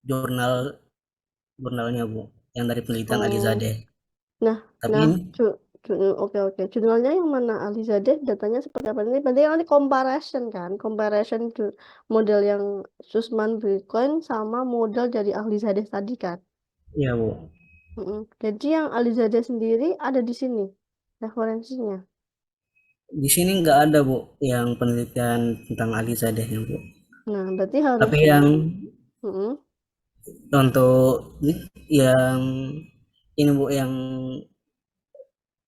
jurnalnya, Bu, yang dari penelitian Oh, Alizadeh. nah, Tapi nah, oke. Jurnalnya yang mana Alizadeh? Datanya seperti apa? Ini berarti nanti comparison kan? Comparison model yang Susman Bitcoin sama model dari Alizadeh tadi kan? ya, Bu, Jadi yang Alizadeh sendiri ada di sini referensinya. di sini nggak ada, Bu, yang penelitian tentang Alizadehnya, Bu. Nah, berarti Tapi harusnya, yang mm-mm. untuk yang ini, Bu, yang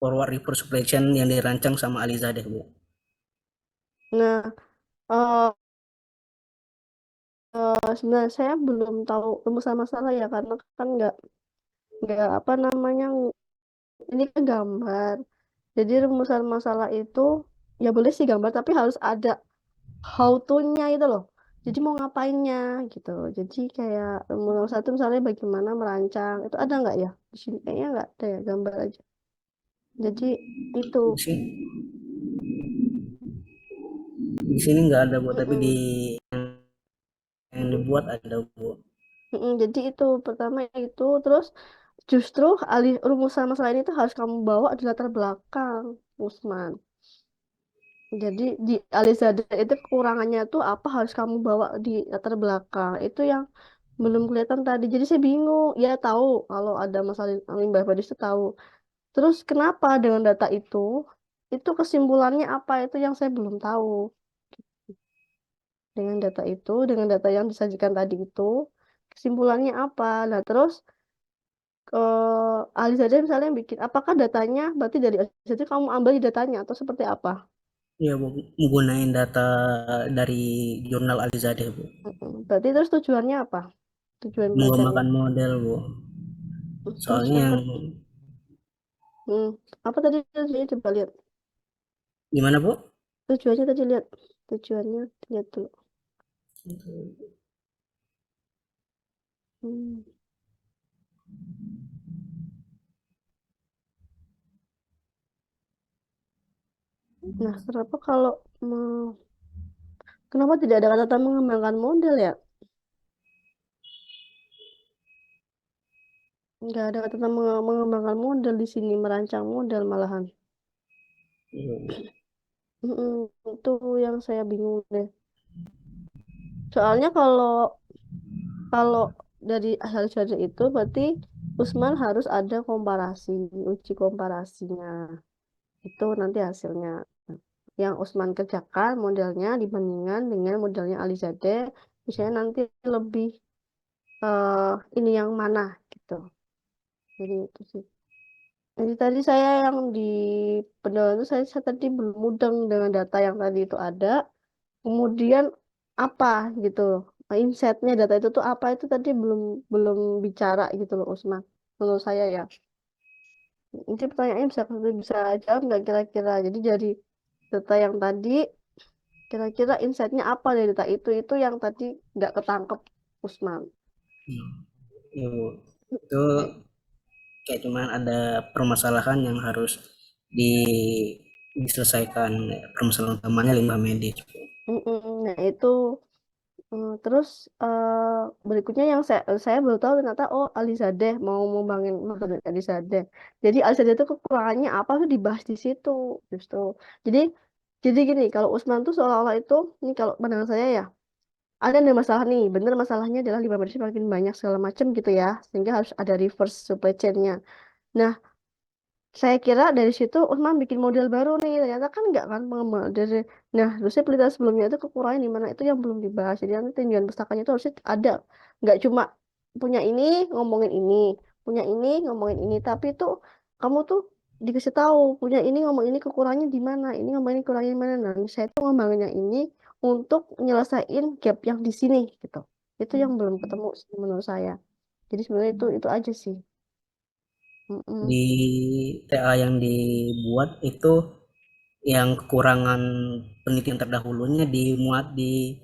forward reverse supply chain yang dirancang sama Alizadeh, Bu. Nah, eh, sebenarnya saya belum tahu rumusan masalah ya karena kan nggak apa namanya, ini kan gambar. Jadi rumusan masalah itu ya boleh sih gambar tapi harus ada how to-nya itu loh. Jadi mau ngapainnya gitu. Jadi kayak rumusan satu misalnya bagaimana merancang itu ada nggak ya? Di sini kayaknya nggak ada ya, gambar aja. Jadi itu. Di sini, di sini nggak ada, Bu, tapi di Mm-mm. yang dibuat ada, Bu. Jadi itu pertama itu terus justru rumusan masalah ini tuh harus kamu bawa di latar belakang, Usman. Jadi di Alizada itu kekurangannya tuh apa harus kamu bawa di latar belakang. Itu yang belum kelihatan tadi. Jadi saya bingung. Ya tahu kalau ada masalah limbah medis itu tahu. Terus kenapa dengan data itu kesimpulannya apa itu yang saya belum tahu. Dengan data itu, dengan data yang disajikan tadi itu, kesimpulannya apa? Nah, terus Alizada misalnya yang bikin, apakah datanya berarti dari Alizada kamu ambil di datanya atau seperti apa? Ya, Bu, menggunakan data dari jurnal Alizadeh, Bu. Berarti terus tujuannya apa? Tujuan belajarnya? Mengembangkan model, Bu. Terus Soalnya yang yang hmm, apa tadi tujuannya coba lihat. gimana, Bu? Tujuannya tadi lihat. Tujuannya lihat dulu. Hmm. Nah, kenapa tidak ada kata mengembangkan model ya? Nggak ada kata mengembangkan model di sini, merancang model malahan. Itu yang saya bingung deh. Soalnya kalau kalau dari hasil itu berarti Usman harus ada komparasi, uji komparasinya. Itu nanti hasilnya. Yang Usman kerjakan modelnya dibandingkan dengan modelnya Alizadeh, misalnya nanti lebih ini yang mana gitu. Jadi itu sih. Jadi tadi saya yang di pendalam itu saya tadi belum mudeng dengan data yang tadi itu ada. Kemudian apa gitu loh. Insight-nya data itu tuh apa itu tadi belum belum bicara gitu loh Usman. Menurut saya ya. Ini pertanyaannya bisa jawab nggak kira-kira? Jadi dari data yang tadi kira-kira insight-nya apa dari data itu yang tadi nggak ketangkep Usman. Ya, Bu. Itu kayak cuman ada permasalahan yang harus diselesaikan, permasalahan utamanya limbah medis. Nah itu terus berikutnya yang saya baru tahu ternyata Alizadeh mau membangun metode Alizadeh. Jadi Alizadeh itu kekurangannya apa tuh dibahas di situ justru. Jadi jadi gini kalau Usman tuh seolah-olah itu ini kalau pandangan saya ya ada masalah nih. Bener masalahnya adalah limbah medis makin banyak segala macam gitu ya sehingga harus ada reverse supply chain-nya. Nah saya kira dari situ Usman bikin model baru nih ternyata kan enggak kan pengembangan dari nah harusnya penelitian sebelumnya itu kekurangan di mana itu yang belum dibahas jadi nanti tinjauan pustakanya itu harusnya ada nggak cuma punya ini ngomongin ini punya ini ngomongin ini tapi tuh kamu tuh dikasih tahu punya ini ngomong ini kekurangannya di mana ini ngomongin kekurangannya di mana nah saya tuh ngembangin yang ini untuk nyelesain gap yang di sini gitu itu yang belum ketemu sih menurut saya jadi sebenarnya itu aja sih. Mm-mm. Di TA yang dibuat itu yang kekurangan penelitian terdahulunya dimuat di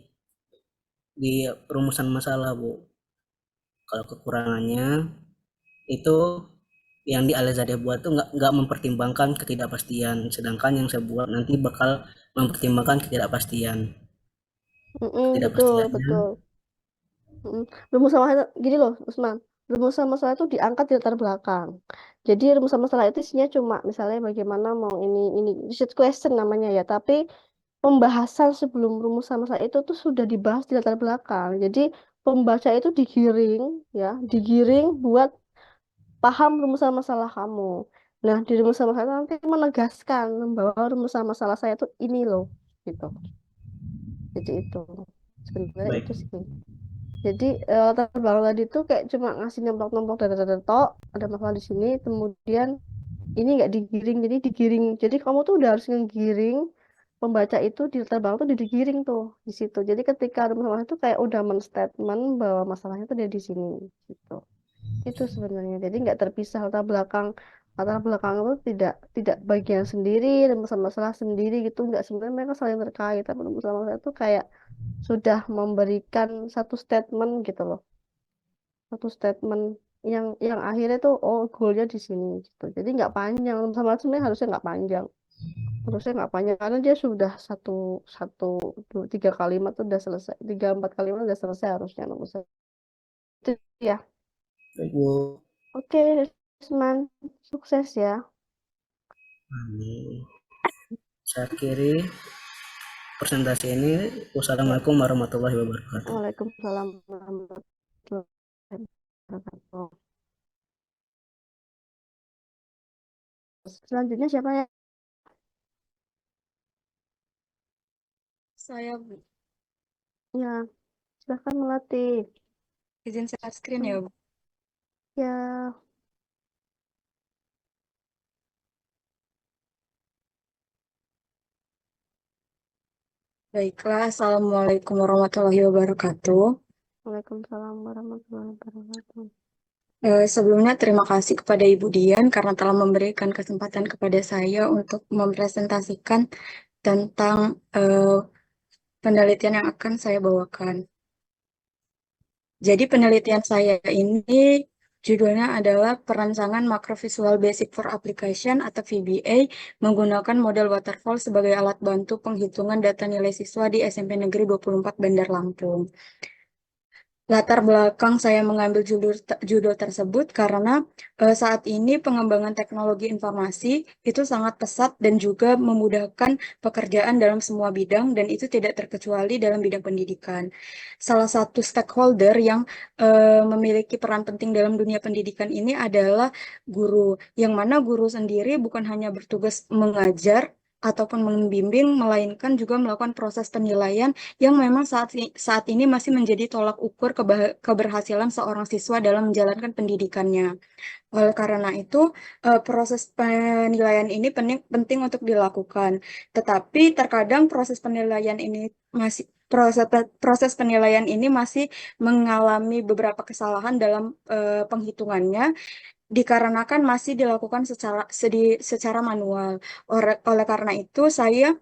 rumusan masalah, Bu. Kalau kekurangannya itu yang di Alizadeh buat tuh nggak mempertimbangkan ketidakpastian, sedangkan yang saya buat nanti bakal mempertimbangkan ketidakpastian. Betul Ketidakpastiannya betul. Rumusan masalah gini loh, Usman. Rumusan masalah itu diangkat di latar belakang. Jadi rumusan masalah itu isinya cuma misalnya bagaimana mau ini research question namanya ya. Tapi pembahasan sebelum rumusan masalah itu tuh sudah dibahas di latar belakang. Jadi pembaca itu digiring ya, digiring buat paham rumusan masalah kamu. Nah, di rumusan masalah itu nanti menegaskan bahwa rumusan masalah saya tuh ini loh, gitu. Jadi itu sebenarnya baik. itu sih. Jadi latar belakang tadi tuh kayak cuma ngasih nemplok-nemplok data-data tok, ada masalah di sini, kemudian ini nggak digiring, jadi digiring. Jadi kamu tuh udah harus ngegiring pembaca itu di latar belakang tuh digiring tuh di situ. Jadi ketika ada masalah itu kayak udah men-statement bahwa masalahnya tuh ada di sini gitu. Itu sebenarnya. Jadi nggak terpisah latar belakang itu tidak bagian sendiri dan masalah-masalah sendiri gitu. Nggak sebenarnya mereka saling terkait. Tapi masalah-masalah itu kayak sudah memberikan satu statement gitu loh satu statement yang akhirnya tuh goalnya di sini gitu jadi nggak panjang sama sebenarnya harusnya nggak panjang karena dia sudah satu satu dua tiga kalimat tuh udah selesai tiga empat kalimat udah selesai harusnya menurut saya itu ya. Baik, Bu. Oke Usman sukses ya. Amin. Saya akhiri presentasi ini. Wassalamualaikum warahmatullahi wabarakatuh. Waalaikumsalam warahmatullahi wabarakatuh. Selanjutnya siapa ya? Saya Bu. Ya silahkan melatih Izin share screen ya Bu. ya. Baiklah, Assalamualaikum warahmatullahi wabarakatuh. Waalaikumsalam warahmatullahi wabarakatuh. Sebelumnya terima kasih kepada Ibu Dian karena telah memberikan kesempatan kepada saya untuk mempresentasikan tentang penelitian yang akan saya bawakan. Jadi penelitian saya ini judulnya adalah Perancangan Macrovisual Basic for Application atau VBA menggunakan model waterfall sebagai alat bantu penghitungan data nilai siswa di SMP Negeri 24 Bandar Lampung. Latar belakang saya mengambil judul tersebut karena saat ini pengembangan teknologi informasi itu sangat pesat dan juga memudahkan pekerjaan dalam semua bidang dan itu tidak terkecuali dalam bidang pendidikan. Salah satu stakeholder yang memiliki peran penting dalam dunia pendidikan ini adalah guru, yang mana guru sendiri bukan hanya bertugas mengajar, ataupun membimbing, melainkan juga melakukan proses penilaian yang memang saat ini masih menjadi tolak ukur keberhasilan seorang siswa dalam menjalankan pendidikannya. Oleh karena itu, proses penilaian ini penting untuk dilakukan. Tetapi terkadang proses penilaian ini masih mengalami beberapa kesalahan dalam penghitungannya dikarenakan masih dilakukan secara manual. Oleh karena itu, saya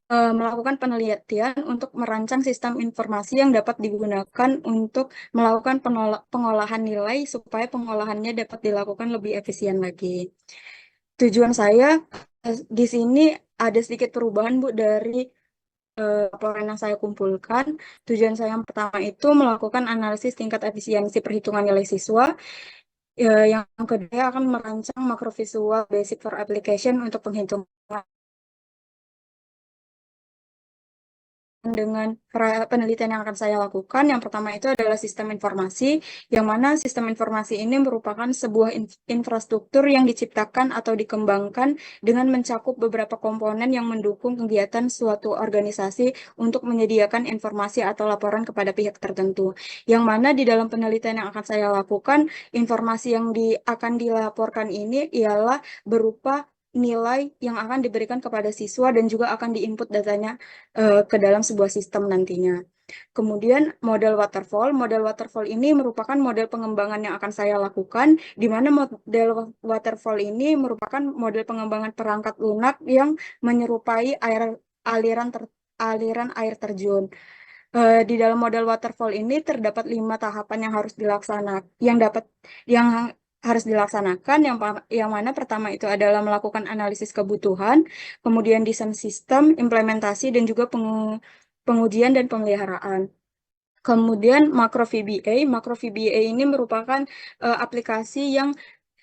melakukan penelitian untuk merancang sistem informasi yang dapat digunakan untuk melakukan pengolahan nilai supaya pengolahannya dapat dilakukan lebih efisien lagi. Tujuan saya di sini ada sedikit perubahan, Bu, dari laporan yang saya kumpulkan. Tujuan saya yang pertama itu melakukan analisis tingkat efisiensi perhitungan nilai siswa. Yang kedua akan merancang makrovisual basic for application untuk penghitungan dengan penelitian yang akan saya lakukan. Yang pertama itu adalah sistem informasi, yang mana sistem informasi ini merupakan sebuah infrastruktur yang diciptakan atau dikembangkan dengan mencakup beberapa komponen yang mendukung kegiatan suatu organisasi untuk menyediakan informasi atau laporan kepada pihak tertentu. Yang mana di dalam penelitian yang akan saya lakukan, informasi yang akan dilaporkan ini ialah berupa nilai yang akan diberikan kepada siswa dan juga akan diinput datanya ke dalam sebuah sistem nantinya. Kemudian model waterfall ini merupakan model pengembangan yang akan saya lakukan, di mana model waterfall ini merupakan model pengembangan perangkat lunak yang menyerupai aliran air terjun. Di dalam model waterfall ini terdapat 5 tahapan yang harus dilaksanakan, yang mana pertama itu adalah melakukan analisis kebutuhan, kemudian desain sistem, implementasi, dan juga pengujian dan pemeliharaan. Kemudian makro VBA ini merupakan aplikasi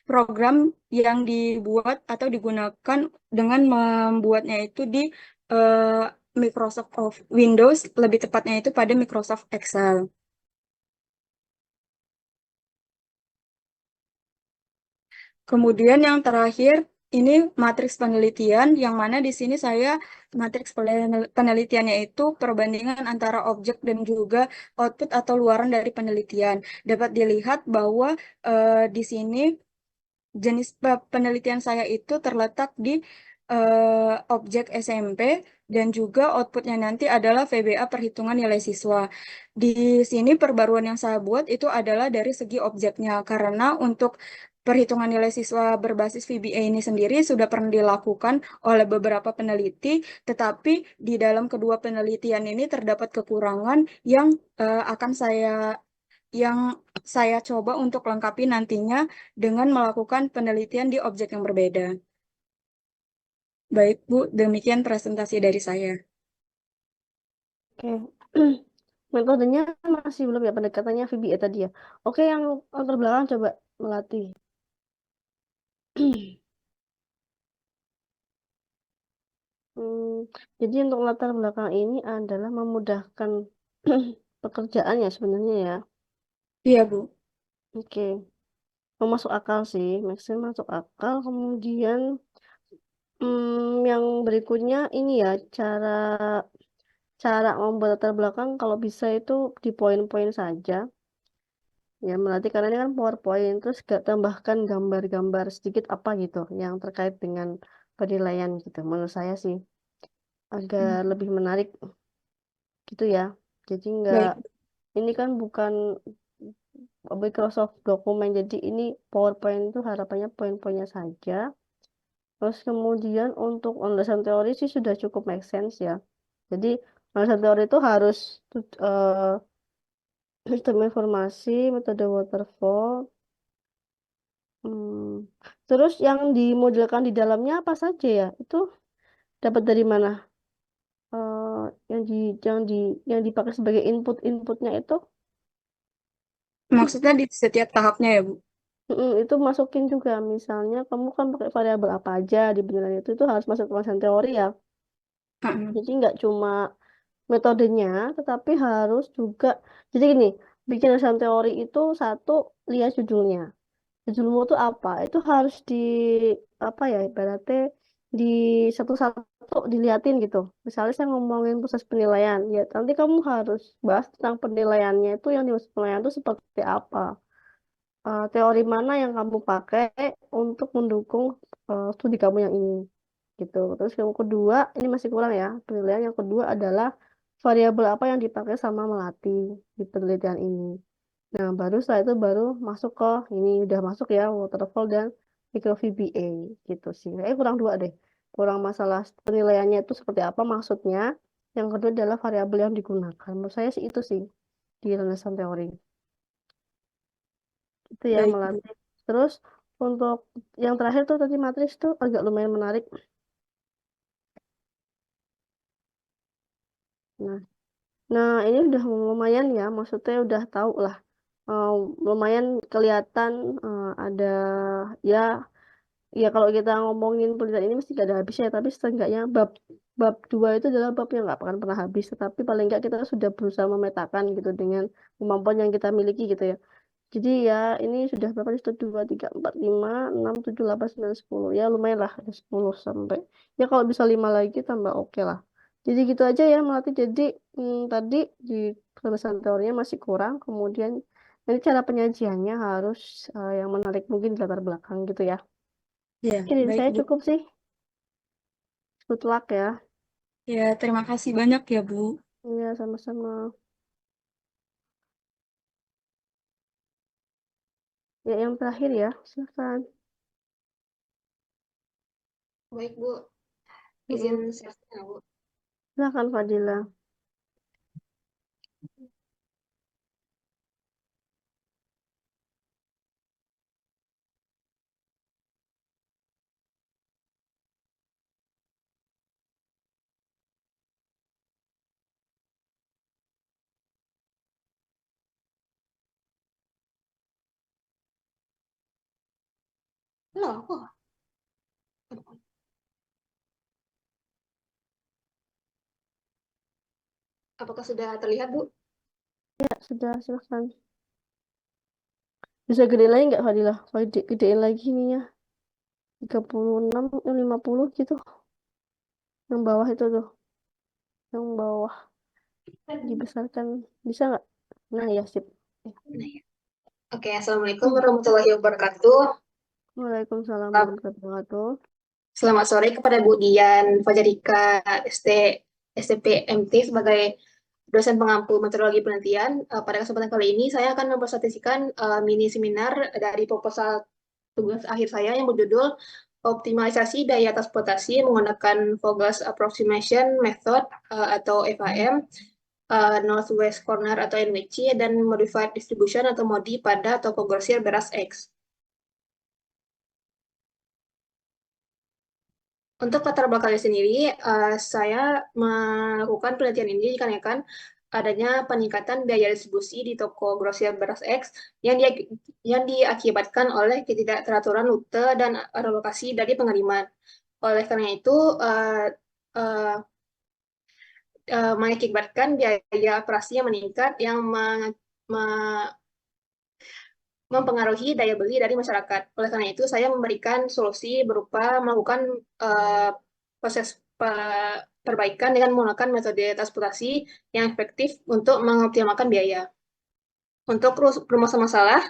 program yang dibuat atau digunakan dengan membuatnya itu di Microsoft Windows, lebih tepatnya itu pada Microsoft Excel. Kemudian yang terakhir, ini matriks penelitian, yang mana di sini matriks penelitiannya itu perbandingan antara objek dan juga output atau luaran dari penelitian. Dapat dilihat bahwa di sini jenis penelitian saya itu terletak di objek SMP dan juga outputnya nanti adalah VBA perhitungan nilai siswa. Di sini perbaruan yang saya buat itu adalah dari segi objeknya, karena untuk perhitungan nilai siswa berbasis VBA ini sendiri sudah pernah dilakukan oleh beberapa peneliti, tetapi di dalam kedua penelitian ini terdapat kekurangan yang saya coba untuk lengkapi nantinya dengan melakukan penelitian di objek yang berbeda. Baik, Bu, demikian presentasi dari saya. Oke. Metodenya masih belum ya, pendekatannya VBA tadi ya. Oke, yang latar belakang coba melatih. Jadi untuk latar belakang ini adalah memudahkan pekerjaan ya sebenarnya ya. Iya, Bu. Oke, masuk akal sih, maksudnya masuk akal. Kemudian yang berikutnya ini ya cara membuat latar belakang kalau bisa itu di poin-poin saja. Ya melatih karena ini kan PowerPoint, terus gak tambahkan gambar-gambar sedikit apa gitu yang terkait dengan penilaian gitu. Menurut saya sih agak lebih menarik gitu ya. Jadi Baik. ini kan bukan Microsoft dokumen, jadi ini PowerPoint itu harapannya poin-poinnya saja. Terus kemudian untuk landasan teori sih sudah cukup make sense ya. Jadi landasan teori itu harus sistem informasi, metode waterfall. Terus yang dimodelkan di dalamnya apa saja ya? Itu dapat dari mana? Eh, yang di yang di yang dipakai sebagai inputnya itu Maksudnya di setiap tahapnya ya, Bu? itu masukin juga. Misalnya kamu kan pakai variabel apa aja di penilaian itu harus masuk ke landasan teori ya. Jadi nggak cuma metodenya, tetapi harus juga. Jadi gini, bikin landasan teori itu satu, lihat judulnya. Judulmu tuh apa? Itu harus apa ya ibaratnya di satu-satu diliatin gitu. Misalnya saya ngomongin proses penilaian, ya nanti kamu harus bahas tentang penilaiannya itu yang dimaksud penilaian itu seperti apa. Teori mana yang kamu pakai untuk mendukung studi kamu yang ini gitu. Terus yang kedua, ini masih kurang ya. Penilaian yang kedua adalah variabel apa yang dipakai sama melatih di penelitian ini. Nah, baru setelah itu baru masuk ke ini udah masuk ya waterfall dan micro VBA gitu sih. Kurang dua deh. Kurang masalah penilaiannya itu seperti apa maksudnya. Yang kedua adalah variabel yang digunakan. Menurut saya sih itu sih di Renaissance Theory. Itu ya Baik, Bu. melatih. Terus untuk yang terakhir tuh tadi matris tuh agak lumayan menarik. Nah, nah ini udah lumayan ya, maksudnya udah tahu lah. Eh, lumayan kelihatan ada ya ya kalau kita ngomongin penelitian ini mesti gak ada habisnya, tapi setidaknya bab bab dua itu adalah bab yang nggak akan pernah habis. Tetapi paling nggak kita sudah berusaha memetakan gitu dengan kemampuan yang kita miliki gitu ya. Jadi ya ini sudah berapa nih? 1, 2, 3, 4, 5, 6, 7, 8, 9, 10. Ya lumayan lah ada 10 sampai. Ya kalau bisa 5 lagi tambah oke lah. Jadi gitu aja ya melatih. Jadi tadi di penulisan teorinya masih kurang. Kemudian nanti cara penyajiannya harus yang menarik mungkin di latar belakang gitu ya. Ya, Oke, dari baik, saya Bu. cukup sih. Good luck ya. Ya, terima kasih banyak ya, Bu. Iya, sama-sama. Ya, yang terakhir ya. Silakan. Baik, Bu. Izin sharing, Bu. Silakan Fadila. Loh, kok? Apakah sudah terlihat, Bu? Ya, sudah silakan. Bisa gedein lagi nggak Fadila? Gedein lagi ininya. 36, 50 gitu. Yang bawah itu tuh. Yang bawah dibesarkan. Bisa nggak? Nah, ya sip. Nah, ya. Oke, Assalamualaikum warahmatullahi wabarakatuh. Waalaikumsalam Selamat warahmatullahi wabarakatuh. selamat sore kepada Bu Dian Fajarika, STP MT sebagai dosen pengampu metodologi penelitian. Pada kesempatan kali ini saya akan mempresentasikan mini seminar dari proposal tugas akhir saya yang berjudul optimalisasi daya transportasi menggunakan Vogels Approximation Method atau FAM, Northwest Corner atau NWC, dan Modified Distribution atau MODI pada topography beras X. Untuk latar belakangnya sendiri, saya melakukan penelitian ini dikarenakan adanya peningkatan biaya distribusi di toko grosir beras X yang diakibatkan oleh ketidakteraturan rute dan relokasi dari pengiriman. Oleh karena itu, mengakibatkan biaya operasi yang meningkat yang mempengaruhi daya beli dari masyarakat. Oleh karena itu, saya memberikan solusi berupa melakukan proses perbaikan dengan menggunakan metode transportasi yang efektif untuk mengoptimalkan biaya. Untuk rumus masalah,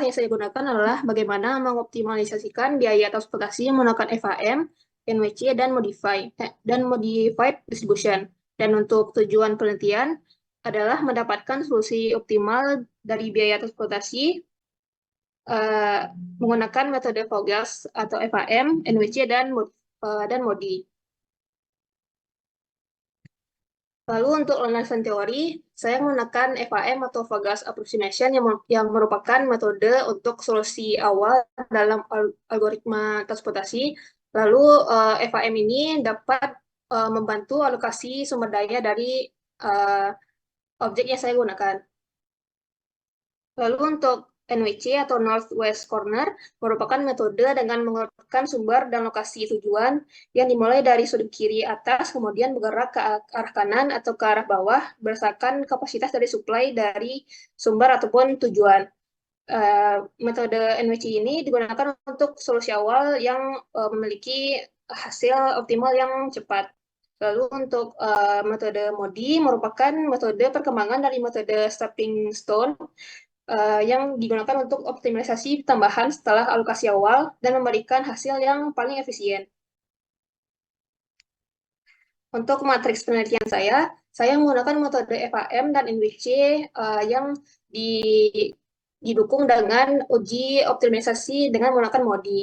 yang saya gunakan adalah bagaimana mengoptimalisasikan biaya transportasi menggunakan FAM, NWC, dan Modified Distribution. Dan untuk tujuan penelitian adalah mendapatkan solusi optimal dari biaya transportasi menggunakan metode Vogels atau FAM, NWC, dan MODI. Lalu untuk landasan teori, saya menggunakan FAM atau Vogels Approximation yang merupakan metode untuk solusi awal dalam algoritma transportasi. Lalu FAM ini dapat membantu alokasi sumber daya dari objek yang saya gunakan. Lalu untuk NWC atau Northwest Corner merupakan metode dengan mengeluarkan sumber dan lokasi tujuan yang dimulai dari sudut kiri atas, kemudian bergerak ke arah kanan atau ke arah bawah berdasarkan kapasitas dari suplai dari sumber ataupun tujuan. metode NWC ini digunakan untuk solusi awal yang memiliki hasil optimal yang cepat. Lalu untuk metode MODI merupakan metode perkembangan dari metode stepping stone yang digunakan untuk optimalisasi tambahan setelah alokasi awal dan memberikan hasil yang paling efisien. Untuk matriks penelitian saya menggunakan metode FAM dan NWC yang didukung dengan uji optimalisasi dengan menggunakan MODI.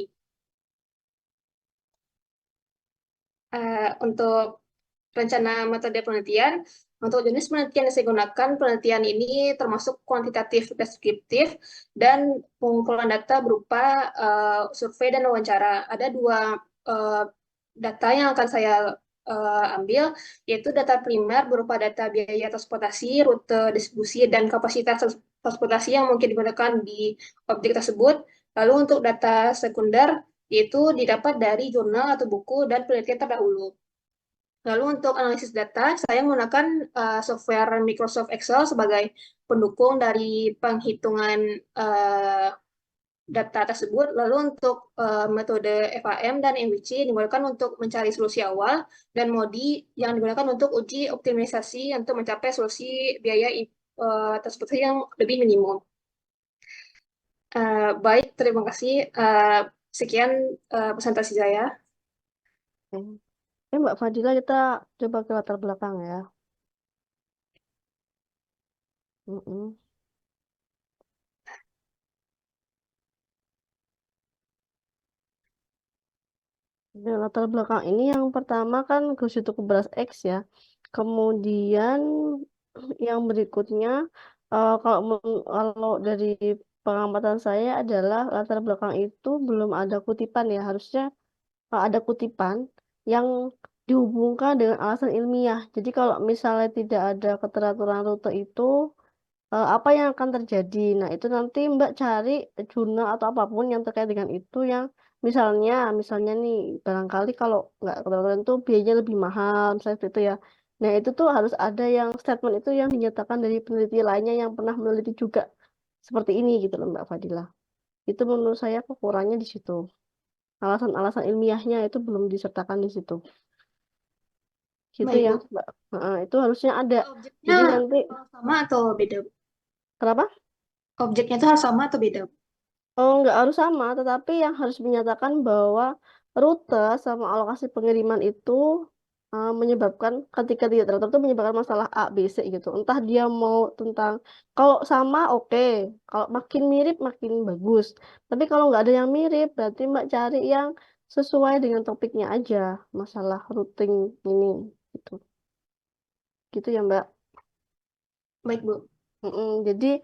Untuk rencana metode penelitian, untuk jenis penelitian yang saya gunakan, penelitian ini termasuk kuantitatif deskriptif dan pengumpulan data berupa survei dan wawancara. Ada dua data yang akan saya ambil, yaitu data primer berupa data biaya transportasi, rute distribusi, dan kapasitas transportasi yang mungkin digunakan di objek tersebut. Lalu untuk data sekunder, yaitu didapat dari jurnal atau buku dan penelitian terdahulu. Lalu untuk analisis data, saya menggunakan software Microsoft Excel sebagai pendukung dari penghitungan data tersebut. Lalu untuk metode FAM dan MWC digunakan untuk mencari solusi awal, dan MODI yang digunakan untuk uji optimalisasi untuk mencapai solusi biaya transportasi yang lebih minimum. Baik, terima kasih. Sekian presentasi saya. Mbak Fadila, kita coba ke latar belakang ya. Di latar belakang ini yang pertama kan garis itu beras X ya. Kemudian yang berikutnya kalau dari pengamatan saya adalah latar belakang itu belum ada kutipan ya. Harusnya ada kutipan yang dihubungkan dengan alasan ilmiah. Jadi kalau misalnya tidak ada keteraturan rute itu apa yang akan terjadi? Nah, itu nanti Mbak cari jurnal atau apapun yang terkait dengan itu yang misalnya nih barangkali kalau nggak keteraturan itu biayanya lebih mahal, misalnya seperti itu ya. Nah, itu tuh harus ada yang statement itu yang dinyatakan dari peneliti lainnya yang pernah meneliti juga seperti ini gitu loh Mbak Fadila. Itu menurut saya kekurangannya di situ. Alasan-alasan ilmiahnya itu belum disertakan di situ. Gitu Baik, ya, Bu. Mbak. Itu harusnya ada. Objeknya Jadi nanti sama atau beda, Bu? kenapa? Objeknya itu harus sama atau beda, Bu? Oh, nggak harus sama, tetapi yang harus menyatakan bahwa rute sama alokasi pengiriman itu menyebabkan ketika tidak teratur itu menyebabkan masalah A, B, C gitu. Entah dia mau tentang kalau sama oke, kalau makin mirip makin bagus. Tapi kalau nggak ada yang mirip, berarti Mbak cari yang sesuai dengan topiknya aja, masalah routing ini gitu. Gitu ya, Mbak. Baik, Bu. Jadi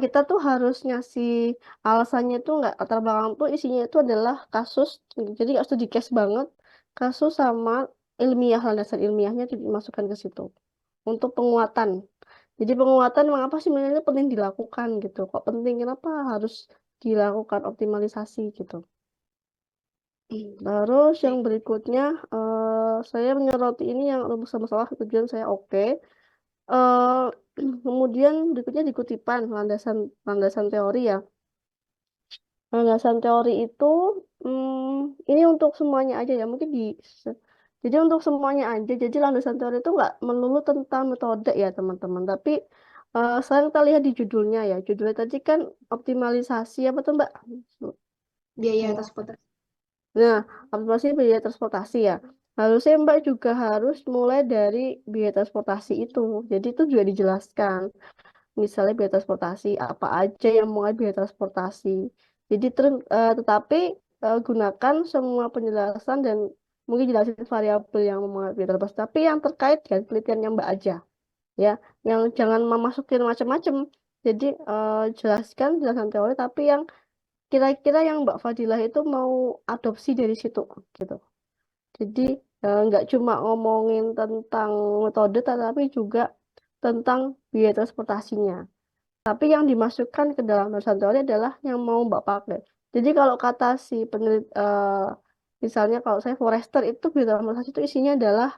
kita tuh harus ngasih alasannya tuh nggak latar belakang tuh isinya itu adalah kasus, jadi nggak studi case banget, kasus sama ilmiah landasan ilmiahnya dimasukkan ke situ untuk penguatan. Jadi penguatan mengapa sih sebenarnya penting dilakukan gitu? Kok penting? Kenapa harus dilakukan optimalisasi gitu? Terus yang berikutnya saya menyoroti ini yang rumus masalah tujuan saya oke. Eh, Kemudian berikutnya di kutipan landasan teori ya. Landasan teori itu ini untuk semuanya aja ya. Jadi untuk semuanya aja. Jadi landasan teori itu nggak melulu tentang metode ya teman-teman. Tapi sekarang kita lihat di judulnya ya. Judulnya tadi kan optimalisasi apa tuh Mbak? Biaya transportasi. Nah, optimalisasi biaya transportasi ya. Harusnya Mbak juga harus mulai dari biaya transportasi itu. Jadi itu juga dijelaskan. Misalnya biaya transportasi apa aja yang mulai biaya transportasi. Jadi tetapi gunakan semua penjelasan dan mungkin jelasin variabel yang memuat biaya transportasi. Tapi yang terkait dengan penelitiannya Mbak aja, ya. Yang jangan memasukin macam-macam. Jadi jelasan teori, tapi yang kira-kira yang Mbak Fadilah itu mau adopsi dari situ, gitu. Jadi nggak cuma ngomongin tentang metode, tapi juga tentang biaya transportasinya. Tapi yang dimasukkan ke dalam landasan teori adalah yang mau Mbak pakai. Jadi kalau kata si misalnya kalau saya Forester itu biaya transportasi itu isinya adalah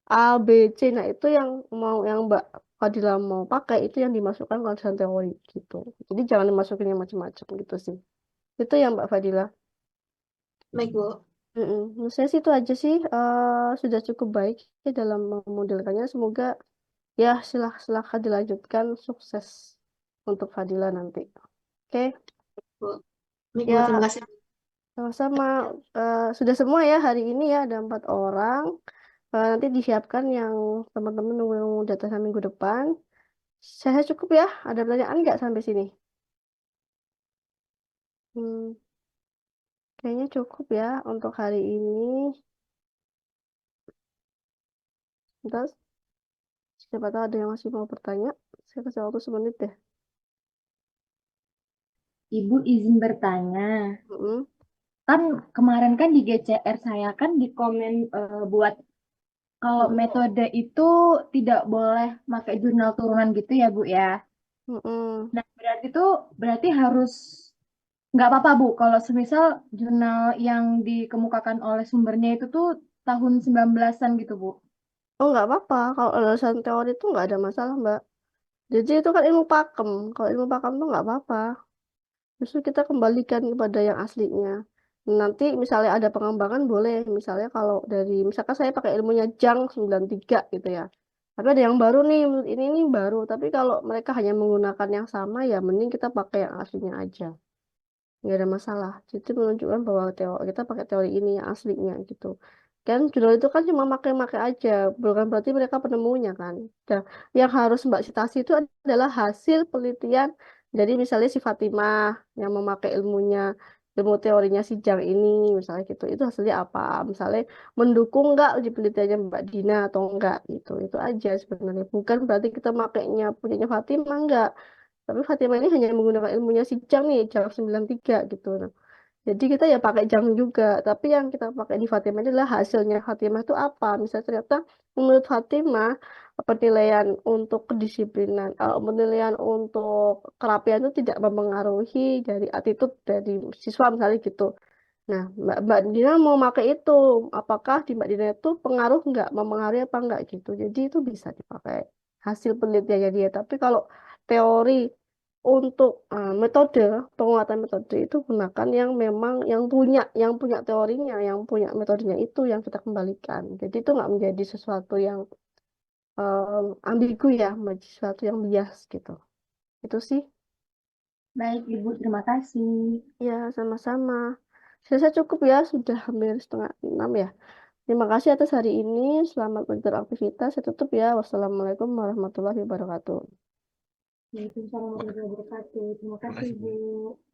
A, B, C. Nah, itu yang Mbak Fadila mau pakai itu yang dimasukkan ke latihan teori gitu. Jadi jangan dimasukin yang macam-macam gitu sih. Itu yang Mbak Fadila. Baik, Bu. Menurut saya sih itu aja sih. Sudah cukup baik ya dalam memodelkannya. Semoga ya silahkan dilanjutkan, sukses untuk Fadila nanti. Oke. Bu. Baik, Bu. Ya, Terima kasih. sama-sama. Sudah semua ya hari ini ya ada 4 orang. Nanti disiapkan yang teman-teman nunggu data minggu depan. Saya cukup ya. Ada pertanyaan nggak sampai sini? Hmm, kayaknya cukup ya untuk hari ini. Terus, siapa tahu ada yang masih mau bertanya. Saya kasih waktu semenit deh. Ibu izin bertanya. Mm-mm. Kan kemarin kan di GCR saya kan di komen buat kalau Mm-mm. metode itu tidak boleh pakai jurnal turunan gitu ya Bu ya. Mm-mm. Nah berarti harus nggak apa-apa Bu kalau semisal jurnal yang dikemukakan oleh sumbernya itu tuh tahun 19-an gitu Bu. Oh, nggak apa-apa. Kalau alasan teori itu nggak ada masalah, Mbak. Jadi itu kan ilmu pakem. Kalau ilmu pakem itu nggak apa-apa. Justru kita kembalikan kepada yang aslinya. Nanti misalnya ada pengembangan boleh. Misalnya kalau misalkan saya pakai ilmunya Jang 93 gitu ya. Tapi ada yang baru nih, menurut ini baru. Tapi kalau mereka hanya menggunakan yang sama, ya mending kita pakai yang aslinya aja. Nggak ada masalah. Jadi menunjukkan bahwa kita pakai teori ini yang aslinya gitu. Kan jurnal itu kan cuma pakai-pakai aja, bukan berarti mereka penemunya kan. Nah, yang harus Mbak citasi itu adalah hasil penelitian dari misalnya si Fatimah yang memakai ilmu teorinya si Jang ini, misalnya gitu. Itu hasilnya apa? Misalnya mendukung nggak uji penelitiannya Mbak Dina atau enggak gitu. Itu aja sebenarnya. Bukan berarti kita makainya punyanya Fatimah enggak. Tapi Fatimah ini hanya menggunakan ilmunya si Jang nih, Jang 93 gitu. Nah, jadi kita ya pakai Jang juga. Tapi yang kita pakai di Fatimah ini adalah hasilnya Fatimah itu apa. Misalnya ternyata menurut Fatimah penilaian untuk kedisiplinan, penilaian untuk kerapian itu tidak mempengaruhi dari attitude dari siswa misalnya gitu. Nah, Mbak Dina mau pakai itu, apakah di Mbak Dina itu pengaruh nggak, mempengaruhi apa nggak gitu. Jadi itu bisa dipakai hasil penelitiannya dia. Tapi kalau teori untuk metode, penguatan metode itu gunakan yang memang yang punya teorinya, yang punya metodenya itu yang kita kembalikan. Jadi itu nggak menjadi sesuatu yang ambigu ya, menjadi sesuatu yang bias gitu. Itu sih. Baik Ibu, terima kasih. Ya, sama-sama. Saya cukup ya, sudah hampir setengah 6 ya. Terima kasih atas hari ini. Selamat beraktivitas. Saya tutup ya. Wassalamualaikum warahmatullahi wabarakatuh. Waalaikumsalam warahmatullahi wabarakatuh. Terima kasih Makasih, Bu. Bu.